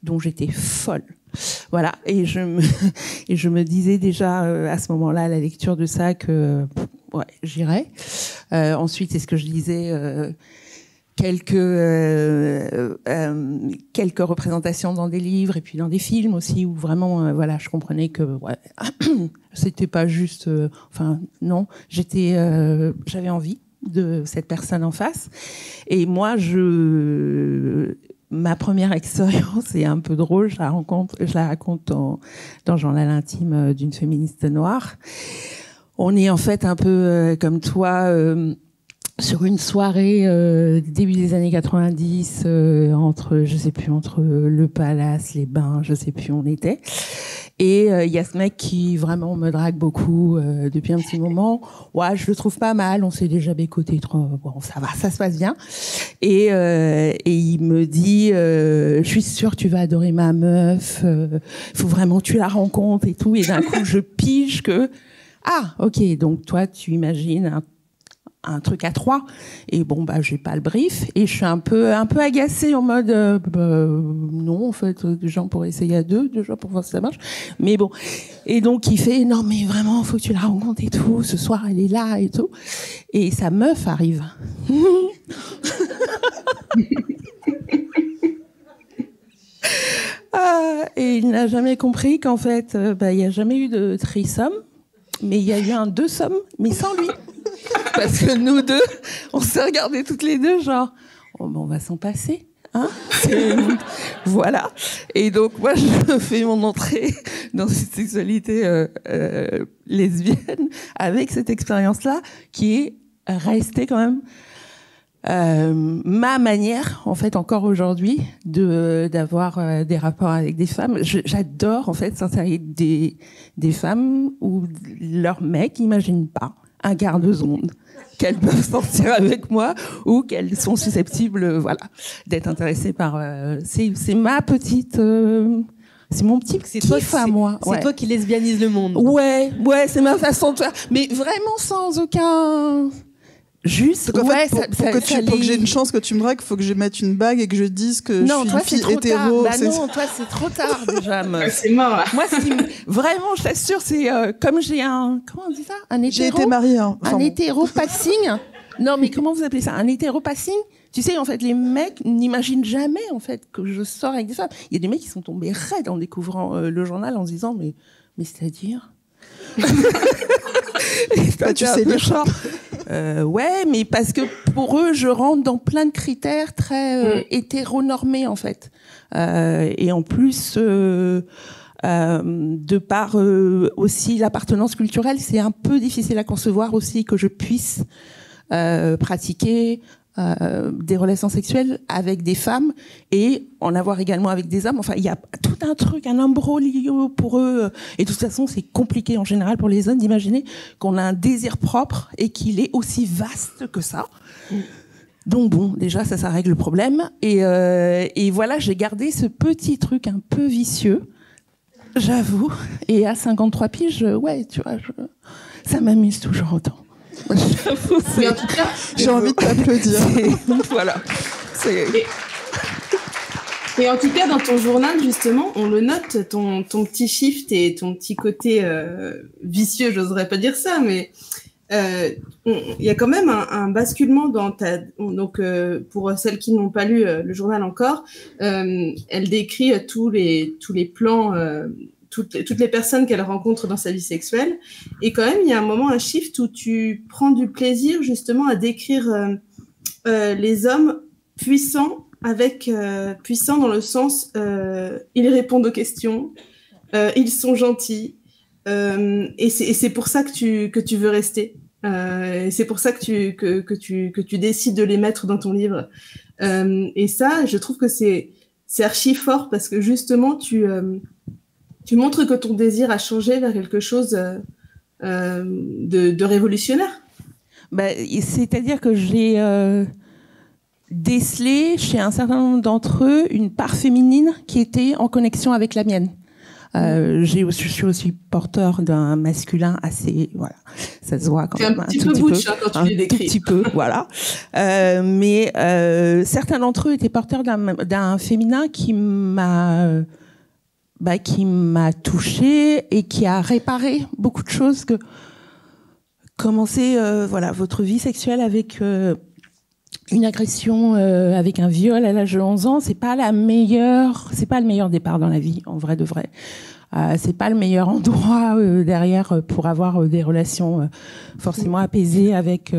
E: dont j'étais folle. Voilà, et je me disais déjà à ce moment-là, à la lecture de ça, que ouais, j'irais. Ensuite, c'est ce que je lisais, quelques représentations dans des livres et puis dans des films aussi, où vraiment, voilà, je comprenais que ouais, c'était pas juste. Enfin, non, j'avais envie de cette personne en face, et moi, ma première expérience est un peu drôle, je la raconte dans Journal intime d'une féministe noire. On est en fait un peu comme toi sur une soirée début des années 90 entre le Palace, les Bains, je sais plus où on était. Et il y a ce mec qui vraiment me drague beaucoup depuis un petit moment. Ouais, je le trouve pas mal. On s'est déjà bécoté trop. Bon, ça va, ça se passe bien. Et il me dit, je suis sûre que tu vas adorer ma meuf. Faut vraiment que tu la rencontres et tout. Et d'un coup, je pige que ok. Donc toi, tu imagines un truc à 3 et bon j'ai pas le brief et je suis un peu agacée en mode non en fait des gens pourraient essayer à 2 déjà pour voir si ça marche, mais bon. Et donc il fait non mais vraiment faut que tu la rencontres et tout, ce soir elle est là et tout, et sa meuf arrive. Et il n'a jamais compris qu'en fait il n'y a jamais eu de threesome, mais il y a eu un deux-some mais sans lui. Parce que nous deux, on s'est regardés toutes les deux, genre, on va s'en passer, hein. Voilà. Et donc, moi, je fais mon entrée dans cette sexualité lesbienne avec cette expérience-là, qui est restée quand même ma manière, en fait, encore aujourd'hui, d'avoir des rapports avec des femmes. J'adore, en fait, s'insérer des femmes où leur mec n'imagine pas un quart de seconde qu'elles peuvent sortir avec moi ou qu'elles sont susceptibles d'être intéressées par c'est ma petite c'est mon petit kiff à moi.
B: C'est toi qui lesbianise le monde.
E: Ouais, c'est ma façon de faire, mais vraiment sans aucun juste.
C: Donc, en fait, pour que j'ai une chance que tu me dragues, faut que je mette une bague et que je dise que je suis une fille hétéro.
E: Non, toi c'est trop tard déjà.
A: C'est mort.
E: Moi, vraiment, je t'assure, c'est comme j'ai comment on dit ça, un hétéro.
C: J'ai été mariée.
E: Un hétéro passing. Non, mais comment vous appelez ça, un hétéro passing? Tu sais, en fait, les mecs n'imaginent jamais en fait que je sors avec des femmes. Il y a des mecs qui sont tombés raides en découvrant le journal en se disant mais c'est-à-dire.
C: Tu sais le genre.
E: Ouais, mais parce que pour eux, je rentre dans plein de critères très hétéronormés en fait. Et en plus, de par aussi l'appartenance culturelle, c'est un peu difficile à concevoir aussi que je puisse pratiquer des relations sexuelles avec des femmes et en avoir également avec des hommes. Enfin, il y a tout un truc, un imbroglio pour eux. Et de toute façon, c'est compliqué en général pour les hommes d'imaginer qu'on a un désir propre et qu'il est aussi vaste que ça. Donc bon, déjà, ça règle le problème. Et voilà, j'ai gardé ce petit truc un peu vicieux, j'avoue. Et à 53 piges, ouais, tu vois, ça m'amuse toujours autant.
A: Mais en tout cas,
C: j'ai envie de t'applaudir.
E: Voilà.
A: Et en tout cas, dans ton journal, justement, on le note, ton petit shift et ton petit côté vicieux, j'oserais pas dire ça, mais il y a quand même un basculement dans ta... Donc, pour celles qui n'ont pas lu le journal encore, elle décrit tous les plans... toutes les personnes qu'elle rencontre dans sa vie sexuelle. Et quand même, il y a un moment, un shift où tu prends du plaisir justement à décrire les hommes puissants, puissants dans le sens, ils répondent aux questions, ils sont gentils, et c'est pour ça que tu veux rester. Et c'est pour ça que tu décides de les mettre dans ton livre. Et ça, je trouve que c'est archi fort parce que justement, tu montres que ton désir a changé vers quelque chose de révolutionnaire.
E: C'est-à-dire que j'ai décelé chez un certain nombre d'entre eux une part féminine qui était en connexion avec la mienne. Je suis aussi porteur d'un masculin assez, voilà, ça se voit quand même un petit peu butch, quand tu les décris. Un tout petit peu, voilà. Mais certains d'entre eux étaient porteurs d'un féminin qui m'a touchée et qui a réparé beaucoup de choses. Que commencer votre vie sexuelle avec une agression, avec un viol à l'âge de 11 ans, c'est pas le meilleur départ dans la vie, en vrai de vrai. C'est pas le meilleur endroit derrière pour avoir des relations forcément apaisées avec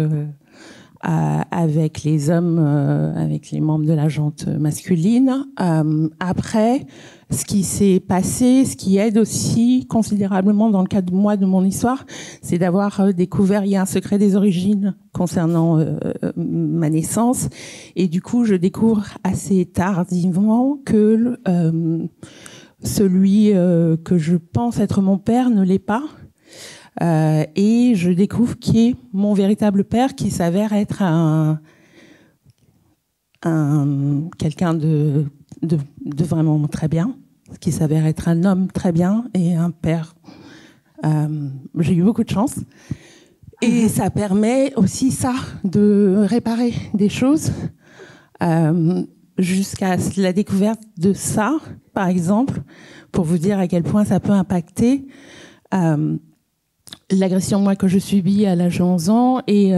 E: les hommes, avec les membres de la gente masculine. Après, ce qui s'est passé, ce qui aide aussi considérablement dans le cas de moi, de mon histoire, c'est d'avoir découvert, il y a un secret des origines concernant ma naissance. Et du coup, je découvre assez tardivement que celui que je pense être mon père ne l'est pas. Et je découvre qui est mon véritable père, qui s'avère être quelqu'un de vraiment très bien, qui s'avère être un homme très bien et un père. J'ai eu beaucoup de chance. Et ça permet aussi ça, de réparer des choses jusqu'à la découverte de ça, par exemple, pour vous dire à quel point ça peut impacter l'agression moi que je subis à l'âge de 11 ans est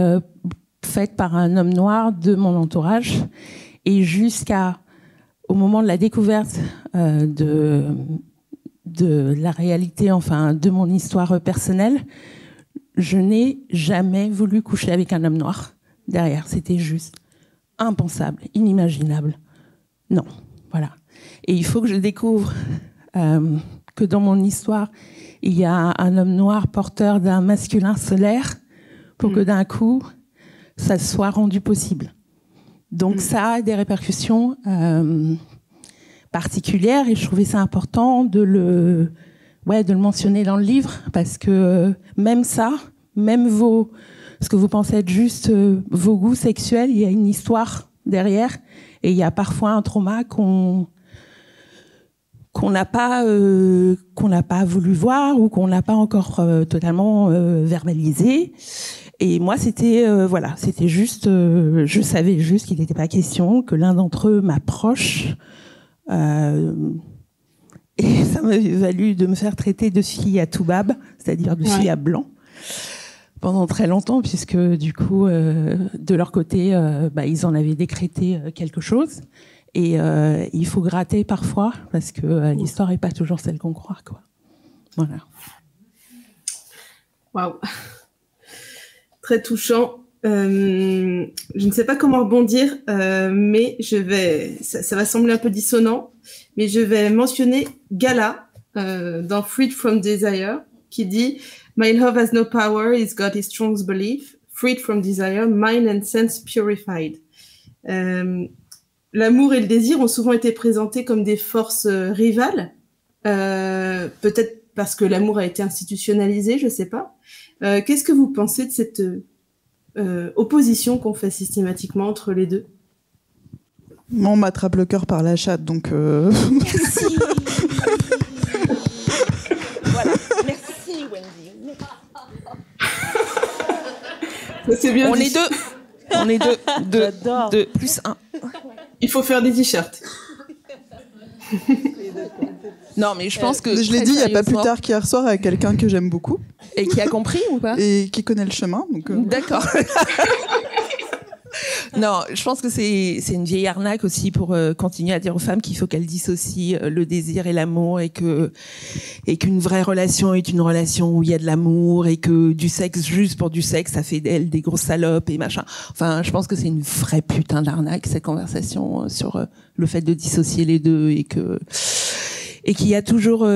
E: faite par un homme noir de mon entourage, et au moment de la découverte de la réalité, enfin de mon histoire personnelle, je n'ai jamais voulu coucher avec un homme noir derrière. C'était juste impensable, inimaginable. Non, voilà. Et il faut que je découvre que dans mon histoire, il y a un homme noir porteur d'un masculin solaire pour que d'un coup, ça soit rendu possible. Donc ça a des répercussions particulières, et je trouvais ça important de le mentionner dans le livre, parce que même ça, même ce que vous pensez être juste vos goûts sexuels, il y a une histoire derrière, et il y a parfois un trauma qu'on n'a pas voulu voir, ou qu'on n'a pas encore totalement verbalisé. Et moi, c'était juste, je savais juste qu'il n'était pas question que l'un d'entre eux m'approche. Et ça m'a valu de me faire traiter de fille à toubab, c'est-à-dire de fille à blanc, pendant très longtemps, puisque du coup, de leur côté, ils en avaient décrété quelque chose. Et il faut gratter parfois, parce que l'histoire n'est pas toujours celle qu'on croit, quoi. Voilà.
A: Waouh. Très touchant. Je ne sais pas comment rebondir, mais ça va sembler un peu dissonant, mais je vais mentionner Gala dans Freed from Desire, qui dit « My love has no power, he's got his strong belief. Freed from desire, mind and sense purified. » L'amour et le désir ont souvent été présentés comme des forces rivales, peut-être parce que l'amour a été institutionnalisé, je ne sais pas. Qu'est-ce que vous pensez de cette opposition qu'on fait systématiquement entre les deux?
C: Moi, on m'attrape le cœur par la chatte, donc...
E: Merci. Voilà. Merci, Wendy.
A: C'est bien
E: On
A: dit.
E: est deux. On est deux plus un.
A: Il faut faire des t-shirts.
E: Non, mais je pense que...
C: Je l'ai dit il n'y a pas plus tard qu'hier soir à quelqu'un que j'aime beaucoup.
E: Et qui a compris ou pas?
C: Et qui connaît le chemin. Donc
E: D'accord. Non, je pense que c'est une vieille arnaque aussi pour continuer à dire aux femmes qu'il faut qu'elles dissocient le désir et l'amour, et qu'une vraie relation est une relation où il y a de l'amour, et que du sexe juste pour du sexe, ça fait d'elles des grosses salopes et machin. Enfin, je pense que c'est une vraie putain d'arnaque, cette conversation sur le fait de dissocier les deux, et qu'il y a toujours,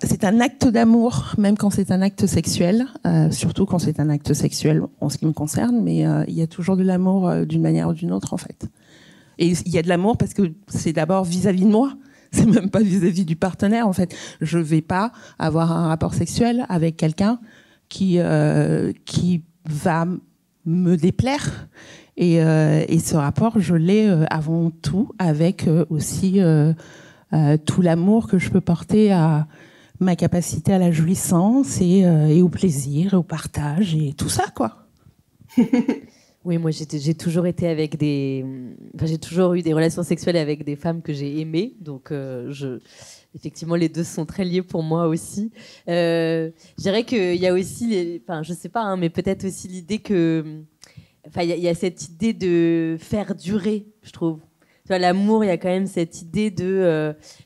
E: c'est un acte d'amour, même quand c'est un acte sexuel, surtout quand c'est un acte sexuel en ce qui me concerne, mais il y a toujours de l'amour d'une manière ou d'une autre, en fait. Et il y a de l'amour parce que c'est d'abord vis-à-vis de moi, c'est même pas vis-à-vis du partenaire, en fait. Je vais pas avoir un rapport sexuel avec quelqu'un qui va me déplaire. Et ce rapport, je l'ai avant tout avec aussi... tout l'amour que je peux porter à ma capacité à la jouissance et au plaisir, et au partage, et tout ça, quoi.
B: Oui, moi j'ai toujours été avec j'ai toujours eu des relations sexuelles avec des femmes que j'ai aimées, donc effectivement les deux sont très liés pour moi aussi. Je dirais qu'il y a aussi, je sais pas, mais peut-être aussi l'idée que, il y a cette idée de faire durer, je trouve. Tu vois, l'amour, il y a quand même cette idée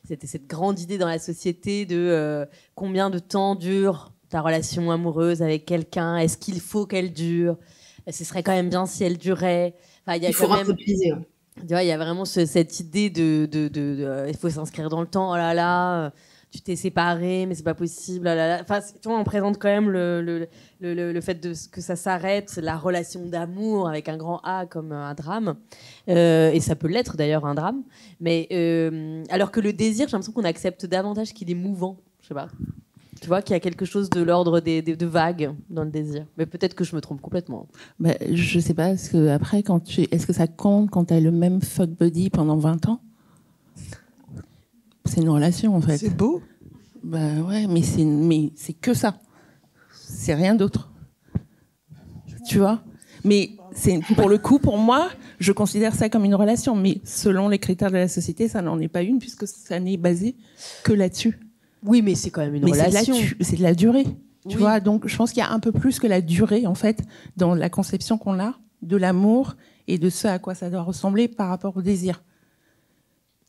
B: cette grande idée dans la société de combien de temps dure ta relation amoureuse avec quelqu'un, est-ce qu'il faut qu'elle dure, ce serait quand même bien si elle durait.
A: Il faut rentabiliser.
B: Tu vois, il y a vraiment cette idée de il faut s'inscrire dans le temps, oh là là, tu t'es séparé, mais c'est pas possible. Là, là, là. Enfin, tu vois, on présente quand même le fait que ça s'arrête, la relation d'amour avec un grand A comme un drame, et ça peut l'être d'ailleurs un drame. Mais alors que le désir, j'ai l'impression qu'on accepte davantage qu'il est mouvant. Je sais pas. Tu vois qu'il y a quelque chose de l'ordre de vague dans le désir. Mais peut-être que je me trompe complètement.
E: Bah, je sais pas, est-ce que après, est-ce que ça compte quand t'as le même fuck buddy pendant 20 ans? C'est une relation, en fait.
C: C'est beau.
E: Bah ouais, mais c'est que ça. C'est rien d'autre. Tu vois? Mais pour le coup, pour moi, je considère ça comme une relation. Mais selon les critères de la société, ça n'en est pas une, puisque ça n'est basé que là-dessus.
B: Oui, mais c'est quand même une relation.
E: C'est de la durée. Tu
B: Oui.
E: vois, donc je pense qu'il y a un peu plus que la durée, en fait, dans la conception qu'on a de l'amour et de ce à quoi ça doit ressembler par rapport au désir.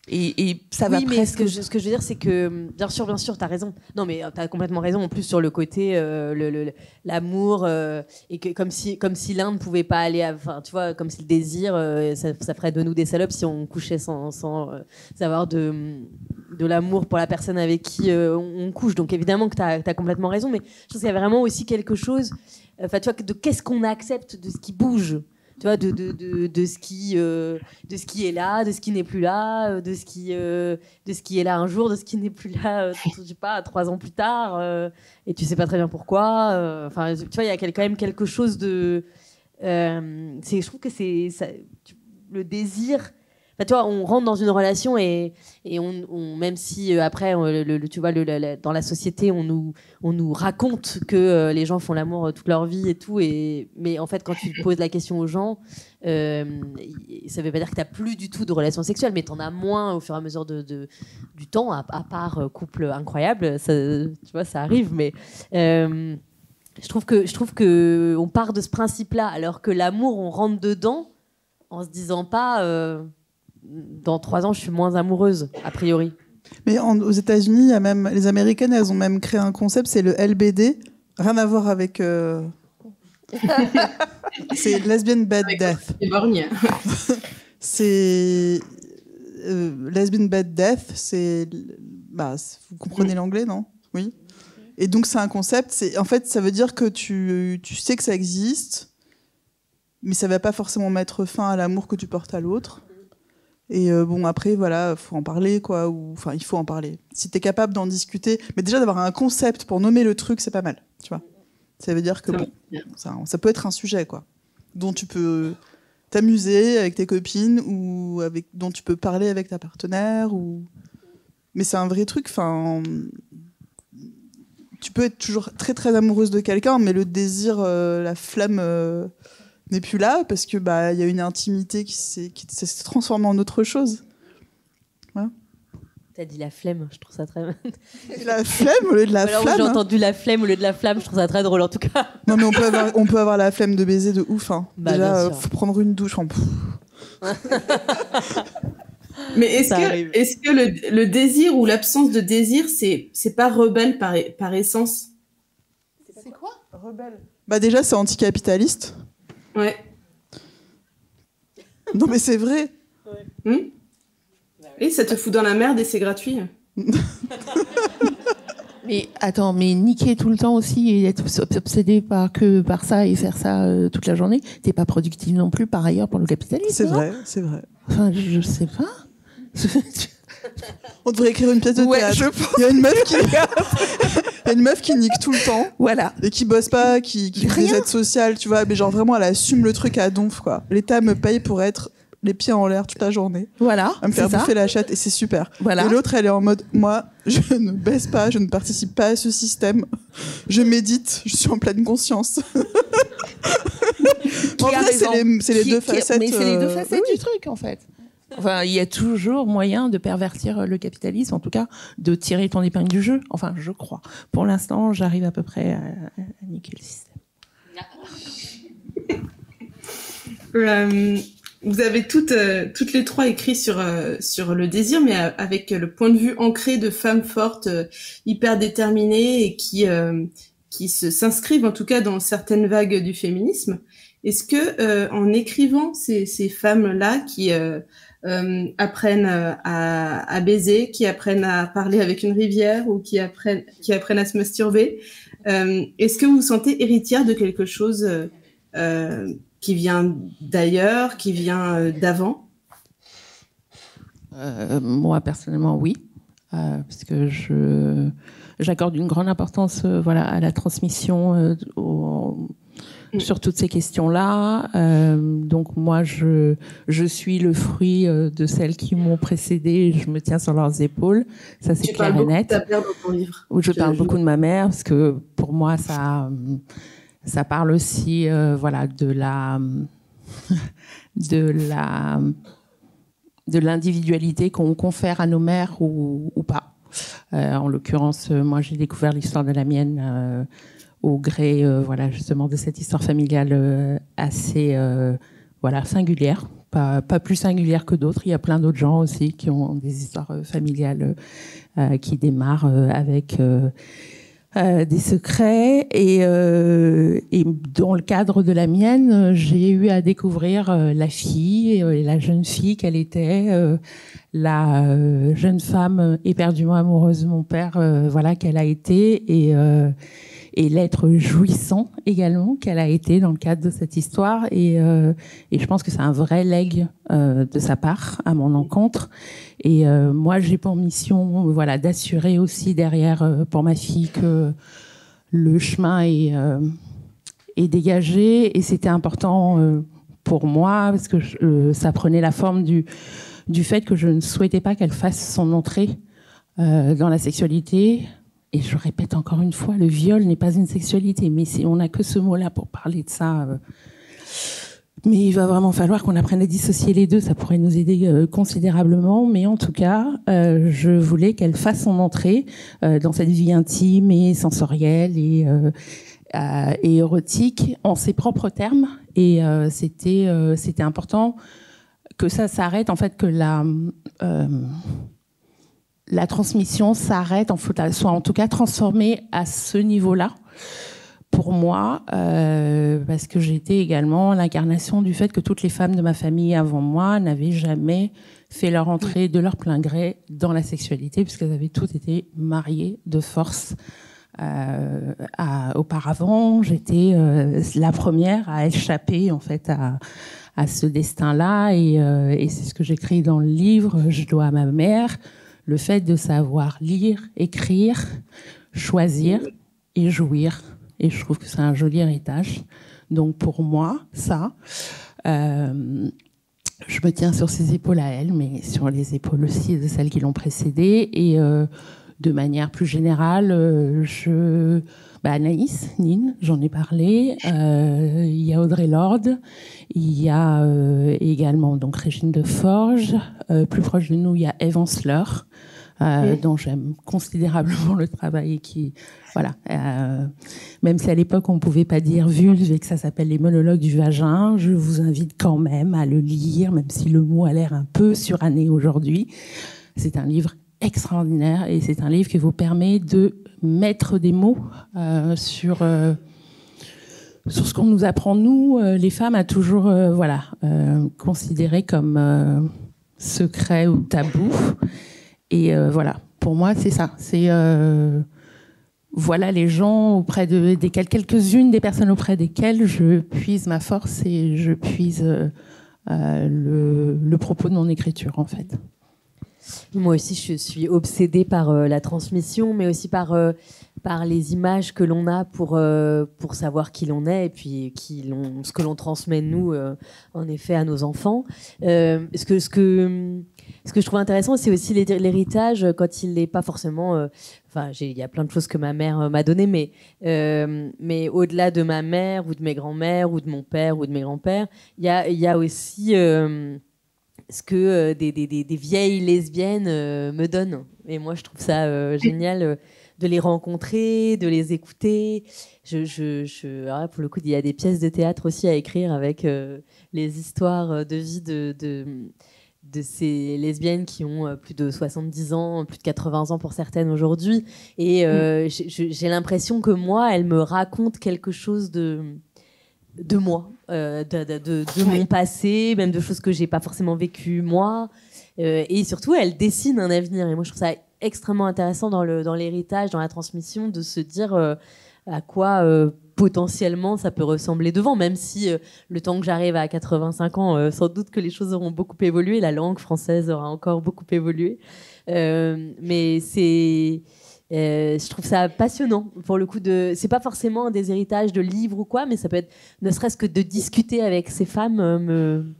E: Et ça va
B: oui, mais
E: presque...
B: ce que je veux dire, c'est que, bien sûr, t'as raison. Non, mais t'as complètement raison, en plus, sur le côté, l'amour, et que comme si l'un ne pouvait pas aller, enfin, tu vois, comme si le désir, ça ferait de nous des salopes si on couchait sans savoir de l'amour pour la personne avec qui on couche. Donc, évidemment que t'as complètement raison, mais je pense qu'il y a vraiment aussi quelque chose, enfin, tu vois, de qu'est-ce qu'on accepte de ce qui bouge. Tu vois, de ce qui est là, de ce qui n'est plus là, de ce qui est là un jour, de ce qui n'est plus là, je sais pas, 3 ans plus tard, et tu sais pas très bien pourquoi. Enfin, tu vois, il y a quand même quelque chose de. Je trouve que le désir. Enfin, tu vois, on rentre dans une relation et même si après, tu vois, dans la société, on nous raconte que les gens font l'amour toute leur vie et tout, mais en fait, quand tu poses la question aux gens, ça veut pas dire que t'as plus du tout de relations sexuelles, mais t'en as moins au fur et à mesure du temps, à part couple incroyable, ça, tu vois, ça arrive, mais je trouve que on part de ce principe-là, alors que l'amour, on rentre dedans en se disant pas. Dans 3 ans, je suis moins amoureuse, a priori.
C: Mais aux États-Unis, il y a même les Américaines, elles ont même créé un concept, c'est le LBD, rien à voir avec. C'est Lesbian Bad Death. C'est Lesbian Bad Death, c'est vous comprenez l'anglais, non? Oui. Et donc c'est un concept. En fait, ça veut dire que tu sais que ça existe, mais ça va pas forcément mettre fin à l'amour que tu portes à l'autre. Et bon, après, voilà, faut en parler, quoi. Enfin, il faut en parler. Si t'es capable d'en discuter, mais déjà d'avoir un concept pour nommer le truc, c'est pas mal, tu vois. Ça veut dire que bon, ça peut être un sujet, quoi, dont tu peux t'amuser avec tes copines ou dont tu peux parler avec ta partenaire. Mais c'est un vrai truc. Enfin, tu peux être toujours très très amoureuse de quelqu'un, mais le désir, la flamme. N'est plus là parce que y a une intimité qui s'est transformée en autre chose. Voilà.
B: T'as dit la flemme, je trouve ça très.
C: La flemme au lieu de la flamme.
B: J'ai entendu la flemme au lieu de la flamme, je trouve ça très drôle en tout cas.
C: Non mais on peut avoir la flemme de baiser de ouf. Hein. Déjà, faut prendre une douche.
A: Mais est-ce que le désir ou l'absence de désir, c'est pas rebelle par essence?
C: C'est quoi rebelle? Déjà c'est anticapitaliste.
A: Ouais.
C: Non mais c'est vrai.
A: Ouais. Et ça te fout dans la merde et c'est gratuit.
E: Mais attends, mais niquer tout le temps aussi et être obsédé par ça et faire ça toute la journée, t'es pas productif non plus par ailleurs pour le capitalisme.
C: C'est vrai, c'est vrai.
E: Enfin, je sais pas.
C: On devrait écrire une pièce de théâtre. Il y a une meuf qui nique tout le temps.
E: Voilà.
C: Et qui bosse pas, qui fait des aides sociales, tu vois. Mais genre vraiment, elle assume le truc à donf, quoi. L'État me paye pour être les pieds en l'air toute la journée.
E: Voilà.
C: À me faire bouffer la chatte et c'est super.
E: Voilà.
C: Et l'autre, elle est en mode, moi, je ne baisse pas, je ne participe pas à ce système. Je médite, je suis en pleine conscience. En vrai, c'est les deux facettes.
E: Mais c'est les deux facettes du truc, en fait. Enfin, il y a toujours moyen de pervertir le capitalisme, en tout cas, de tirer ton épingle du jeu. Enfin, je crois. Pour l'instant, j'arrive à peu près à niquer le système.
A: Vous avez toutes les trois écrit sur le désir, mais avec le point de vue ancré de femmes fortes, hyper déterminées et qui s'inscrivent en tout cas dans certaines vagues du féminisme. Est-ce que en écrivant ces femmes-là qui apprennent à baiser, qui apprennent à parler avec une rivière ou qui apprennent à se masturber, est-ce que vous vous sentez héritière de quelque chose qui vient d'ailleurs, qui vient d'avant?
E: Moi, personnellement, oui. Parce que j'accorde une grande importance à la transmission sur toutes ces questions-là. Donc moi, je suis le fruit de celles qui m'ont précédée. Je me tiens sur leurs épaules. Ça, c'est clair et net.
A: Tu parles beaucoup de ta mère dans ton livre.
E: Je parle beaucoup de ma mère parce que pour moi, ça parle aussi de l'individualité qu'on confère à nos mères ou pas. En l'occurrence, moi, j'ai découvert l'histoire de la mienne au gré, justement, de cette histoire familiale assez, singulière. Pas plus singulière que d'autres. Il y a plein d'autres gens aussi qui ont des histoires familiales qui démarrent avec des secrets. Et dans le cadre de la mienne, j'ai eu à découvrir la fille et la jeune fille qu'elle était, la jeune femme éperdument amoureuse de mon père, qu'elle a été, et l'être jouissant également qu'elle a été dans le cadre de cette histoire. Et je pense que c'est un vrai legs de sa part à mon encontre. Et moi, j'ai pour mission d'assurer aussi derrière pour ma fille que le chemin est dégagé. Et c'était important pour moi parce que ça prenait la forme du fait que je ne souhaitais pas qu'elle fasse son entrée dans la sexualité. Et je répète encore une fois, le viol n'est pas une sexualité, mais on n'a que ce mot-là pour parler de ça. Mais il va vraiment falloir qu'on apprenne à dissocier les deux, ça pourrait nous aider considérablement. Mais en tout cas, je voulais qu'elle fasse son entrée dans cette vie intime et sensorielle et érotique en ses propres termes. Et c'était important que ça s'arrête, en fait, que la transmission s'arrête, soit en tout cas transformée à ce niveau-là, pour moi, parce que j'étais également l'incarnation du fait que toutes les femmes de ma famille avant moi n'avaient jamais fait leur entrée de leur plein gré dans la sexualité, puisqu'elles avaient toutes été mariées de force. Auparavant, j'étais la première à échapper en fait à ce destin-là, et c'est ce que j'écris dans le livre. Je dois à ma mère le fait de savoir lire, écrire, choisir et jouir. Et je trouve que c'est un joli héritage. Donc pour moi, ça, je me tiens sur ses épaules à elle, mais sur les épaules aussi de celles qui l'ont précédée. Et de manière plus générale, Anaïs Nin, j'en ai parlé. Il y a Audre Lorde. Il y a également donc Régine de Forges. Plus proche de nous, il y a Eve Ensler, dont j'aime considérablement le travail et qui, même si à l'époque on ne pouvait pas dire vulve et que ça s'appelle les monologues du vagin, je vous invite quand même à le lire, même si le mot a l'air un peu suranné aujourd'hui. C'est un livre extraordinaire et c'est un livre qui vous permet de mettre des mots sur ce qu'on nous apprend, nous, les femmes, à toujours considérer comme secret ou tabou. Et pour moi, c'est ça. C'est les gens quelques-unes des personnes auprès desquelles je puise ma force et je puise le propos de mon écriture, en fait.
B: Moi aussi, je suis obsédée par la transmission, mais aussi par les images que l'on a pour savoir qui l'on est et puis ce que l'on transmet, nous, en effet, à nos enfants. Ce que je trouve intéressant, c'est aussi l'héritage quand il n'est pas forcément... il y a plein de choses que ma mère m'a données, mais au-delà de ma mère ou de mes grands-mères ou de mon père ou de mes grands-pères, il y a aussi... ce que des vieilles lesbiennes me donnent. Et moi, je trouve ça génial de les rencontrer, de les écouter. Alors, pour le coup, il y a des pièces de théâtre aussi à écrire avec les histoires de vie de ces lesbiennes qui ont plus de 70 ans, plus de 80 ans pour certaines aujourd'hui. Et j'ai l'impression que moi, elles me racontent quelque chose de moi, de mon passé, même de choses que j'ai pas forcément vécues moi. Et surtout, elle dessine un avenir. Et moi, je trouve ça extrêmement intéressant dans l'héritage, dans la transmission, de se dire à quoi potentiellement ça peut ressembler devant, même si le temps que j'arrive à 85 ans, sans doute que les choses auront beaucoup évolué, la langue française aura encore beaucoup évolué. Mais je trouve ça passionnant pour le coup c'est pas forcément des héritages de livres ou quoi, mais ça peut être ne serait-ce que de discuter avec ces femmes.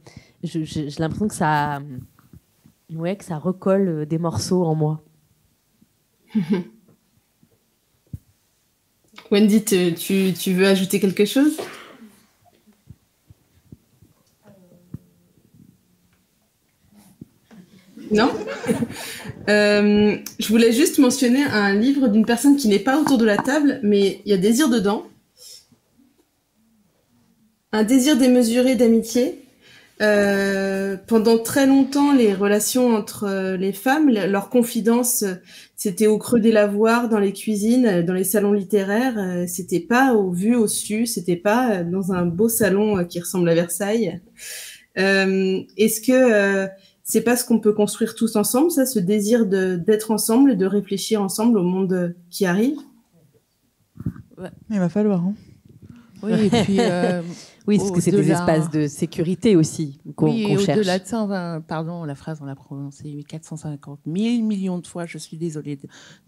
B: J'ai l'impression que ça recolle des morceaux en moi.
A: Wendy, tu veux ajouter quelque chose? Non. Je voulais juste mentionner un livre d'une personne qui n'est pas autour de la table, mais il y a Désir dedans. Un désir démesuré d'amitié. Pendant très longtemps, les relations entre les femmes, leurs confidences, c'était au creux des lavoirs, dans les cuisines, dans les salons littéraires. C'était pas au vu, au su, c'était pas dans un beau salon qui ressemble à Versailles. Est-ce que c'est pas ce qu'on peut construire tous ensemble, ça, ce désir d'être ensemble et de réfléchir ensemble au monde qui arrive?
C: Ouais. Il va falloir. Hein.
E: Oui, et puis...
B: oui, parce que c'est des espaces de sécurité aussi qu'on cherche.
E: Et au-delà de ça, pardon, la phrase, on l'a prononcée 450 000 millions de fois, je suis désolée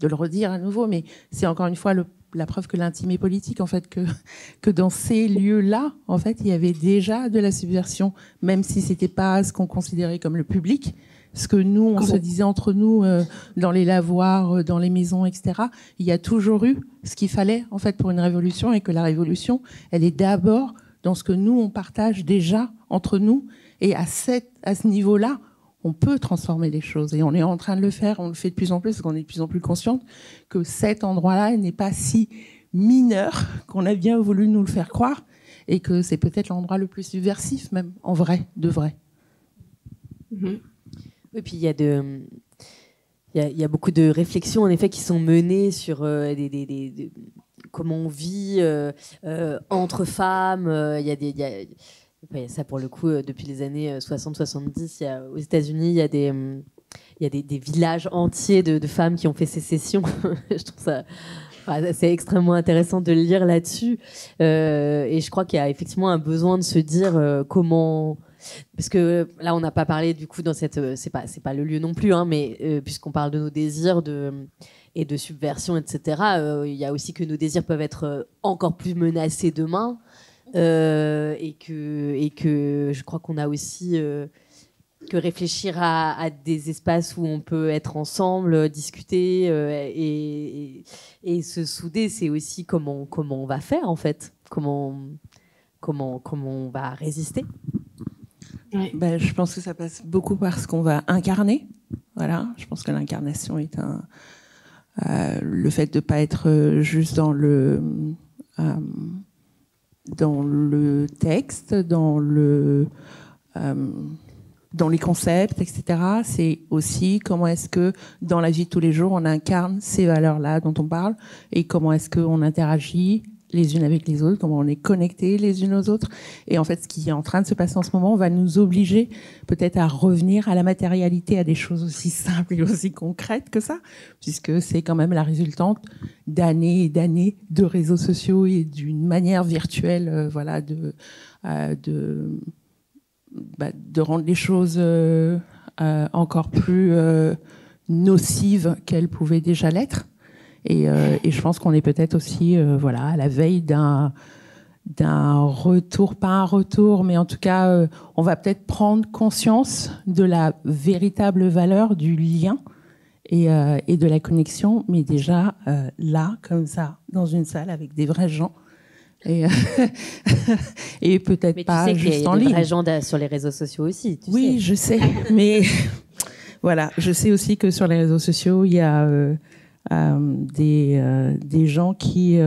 E: de le redire à nouveau, mais c'est encore une fois la preuve que l'intime est politique, en fait, que dans ces lieux-là, en fait, il y avait déjà de la subversion, même si c'était pas ce qu'on considérait comme le public. Ce que nous, on se disait entre nous, dans les lavoirs, dans les maisons, etc. Il y a toujours eu ce qu'il fallait, en fait, pour une révolution, et que la révolution, elle est d'abord dans ce que nous, on partage déjà entre nous. Et à ce niveau-là, on peut transformer les choses. Et on est en train de le faire, on le fait de plus en plus, parce qu'on est de plus en plus consciente que cet endroit-là n'est pas si mineur qu'on a bien voulu nous le faire croire, et que c'est peut-être l'endroit le plus subversif, même, en vrai, de vrai.
B: Mm-hmm. Et puis il y a beaucoup de réflexions en effet qui sont menées sur comment on vit entre femmes. Il y a ça pour le coup depuis les années 60-70. Aux États-Unis, il y a des villages entiers de femmes qui ont fait sécession. Je trouve ça c'est extrêmement intéressant de lire là-dessus. Et je crois qu'il y a effectivement un besoin de se dire comment. Parce que là, on n'a pas parlé du coup dans cette, c'est pas le lieu non plus, hein, mais puisqu'on parle de nos désirs et de subversion, etc. Il y a aussi que nos désirs peuvent être encore plus menacés demain, et que je crois qu'on a aussi que réfléchir à des espaces où on peut être ensemble, discuter et se souder, c'est aussi comment on va faire en fait, comment on va résister.
E: Ouais. Ben, je pense que ça passe beaucoup par ce qu'on va incarner. Voilà, je pense que l'incarnation est le fait de ne pas être juste dans le texte, dans les concepts, etc. C'est aussi comment est-ce que dans la vie de tous les jours on incarne ces valeurs-là dont on parle, et comment est-ce qu'on interagit les unes avec les autres, comment on est connectés les unes aux autres. Et en fait, ce qui est en train de se passer en ce moment va nous obliger peut-être à revenir à la matérialité, à des choses aussi simples et aussi concrètes que ça, puisque c'est quand même la résultante d'années et d'années de réseaux sociaux et d'une manière virtuelle, voilà, de rendre les choses encore plus nocives qu'elles pouvaient déjà l'être. Et je pense qu'on est peut-être aussi voilà, à la veille d'un retour, pas un retour, mais en tout cas, on va peut-être prendre conscience de la véritable valeur du lien et de la connexion, mais déjà là, comme ça, dans une salle avec des vrais gens. Et peut-être pas juste en ligne.
B: Mais tu sais qu'il y a des vrais gens sur les réseaux sociaux aussi.
E: Oui, je sais. Mais voilà, je sais aussi que sur les réseaux sociaux, il y a des gens qui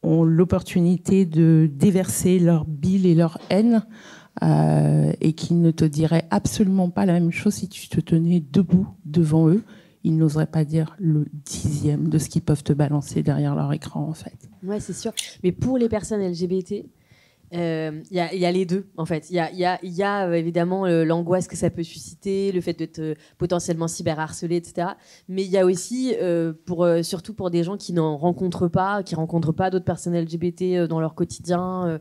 E: ont l'opportunité de déverser leur bile et leur haine et qui ne te diraient absolument pas la même chose si tu te tenais debout devant eux. Ils n'oseraient pas dire le 10e de ce qu'ils peuvent te balancer derrière leur écran, en fait.
B: Ouais, c'est sûr. Mais pour les personnes LGBT, y a les deux, en fait. Il y a évidemment l'angoisse que ça peut susciter, le fait d'être potentiellement cyberharcelé, etc. Mais il y a aussi, surtout pour des gens qui n'en rencontrent pas, qui rencontrent pas d'autres personnes LGBT dans leur quotidien,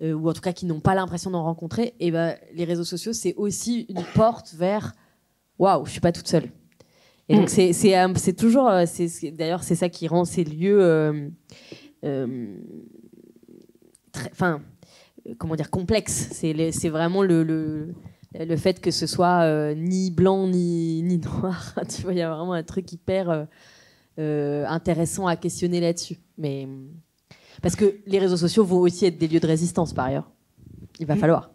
B: ou en tout cas qui n'ont pas l'impression d'en rencontrer, et ben, les réseaux sociaux, c'est aussi une porte vers « Waouh, je suis pas toute seule ». Et donc, c'est toujours... d'ailleurs, c'est ça qui rend ces lieux... comment dire, complexe. C'est vraiment le fait que ce soit ni blanc ni noir. Tu vois, il y a vraiment un truc hyper intéressant à questionner là-dessus. Mais parce que les réseaux sociaux vont aussi être des lieux de résistance par ailleurs. Il va falloir.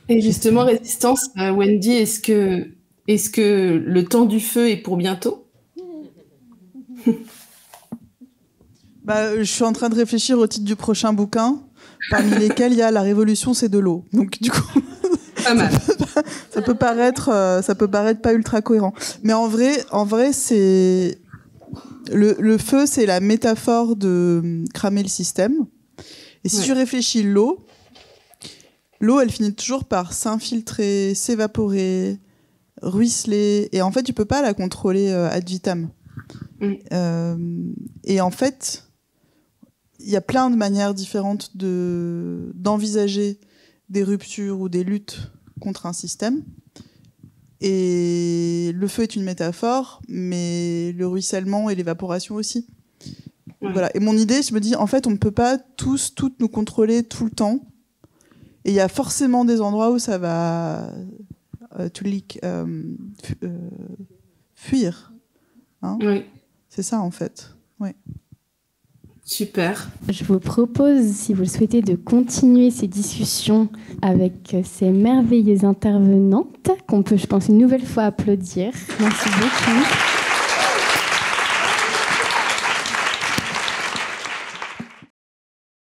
A: Et justement, résistance, Wendy, est-ce que le temps du feu est pour bientôt?
C: Je suis en train de réfléchir au titre du prochain bouquin, parmi lesquels il y a La révolution, c'est de l'eau. Donc du coup,
A: pas mal.
C: ça peut paraître pas ultra cohérent. Mais en vrai, c'est le feu, c'est la métaphore de cramer le système. Et si tu réfléchis l'eau, elle finit toujours par s'infiltrer, s'évaporer, ruisseler. Et en fait, tu peux pas la contrôler ad vitam. Et en fait, il y a plein de manières différentes d'envisager des ruptures ou des luttes contre un système. Et le feu est une métaphore, mais le ruissellement et l'évaporation aussi. Voilà. Et mon idée, je me dis, en fait, on ne peut pas toutes nous contrôler tout le temps. Et il y a forcément des endroits où ça va fuir. Hein,
A: oui.
C: C'est ça, en fait. Oui.
A: Super.
F: Je vous propose, si vous le souhaitez, de continuer ces discussions avec ces merveilleuses intervenantes qu'on peut, je pense, une nouvelle fois applaudir. Merci beaucoup.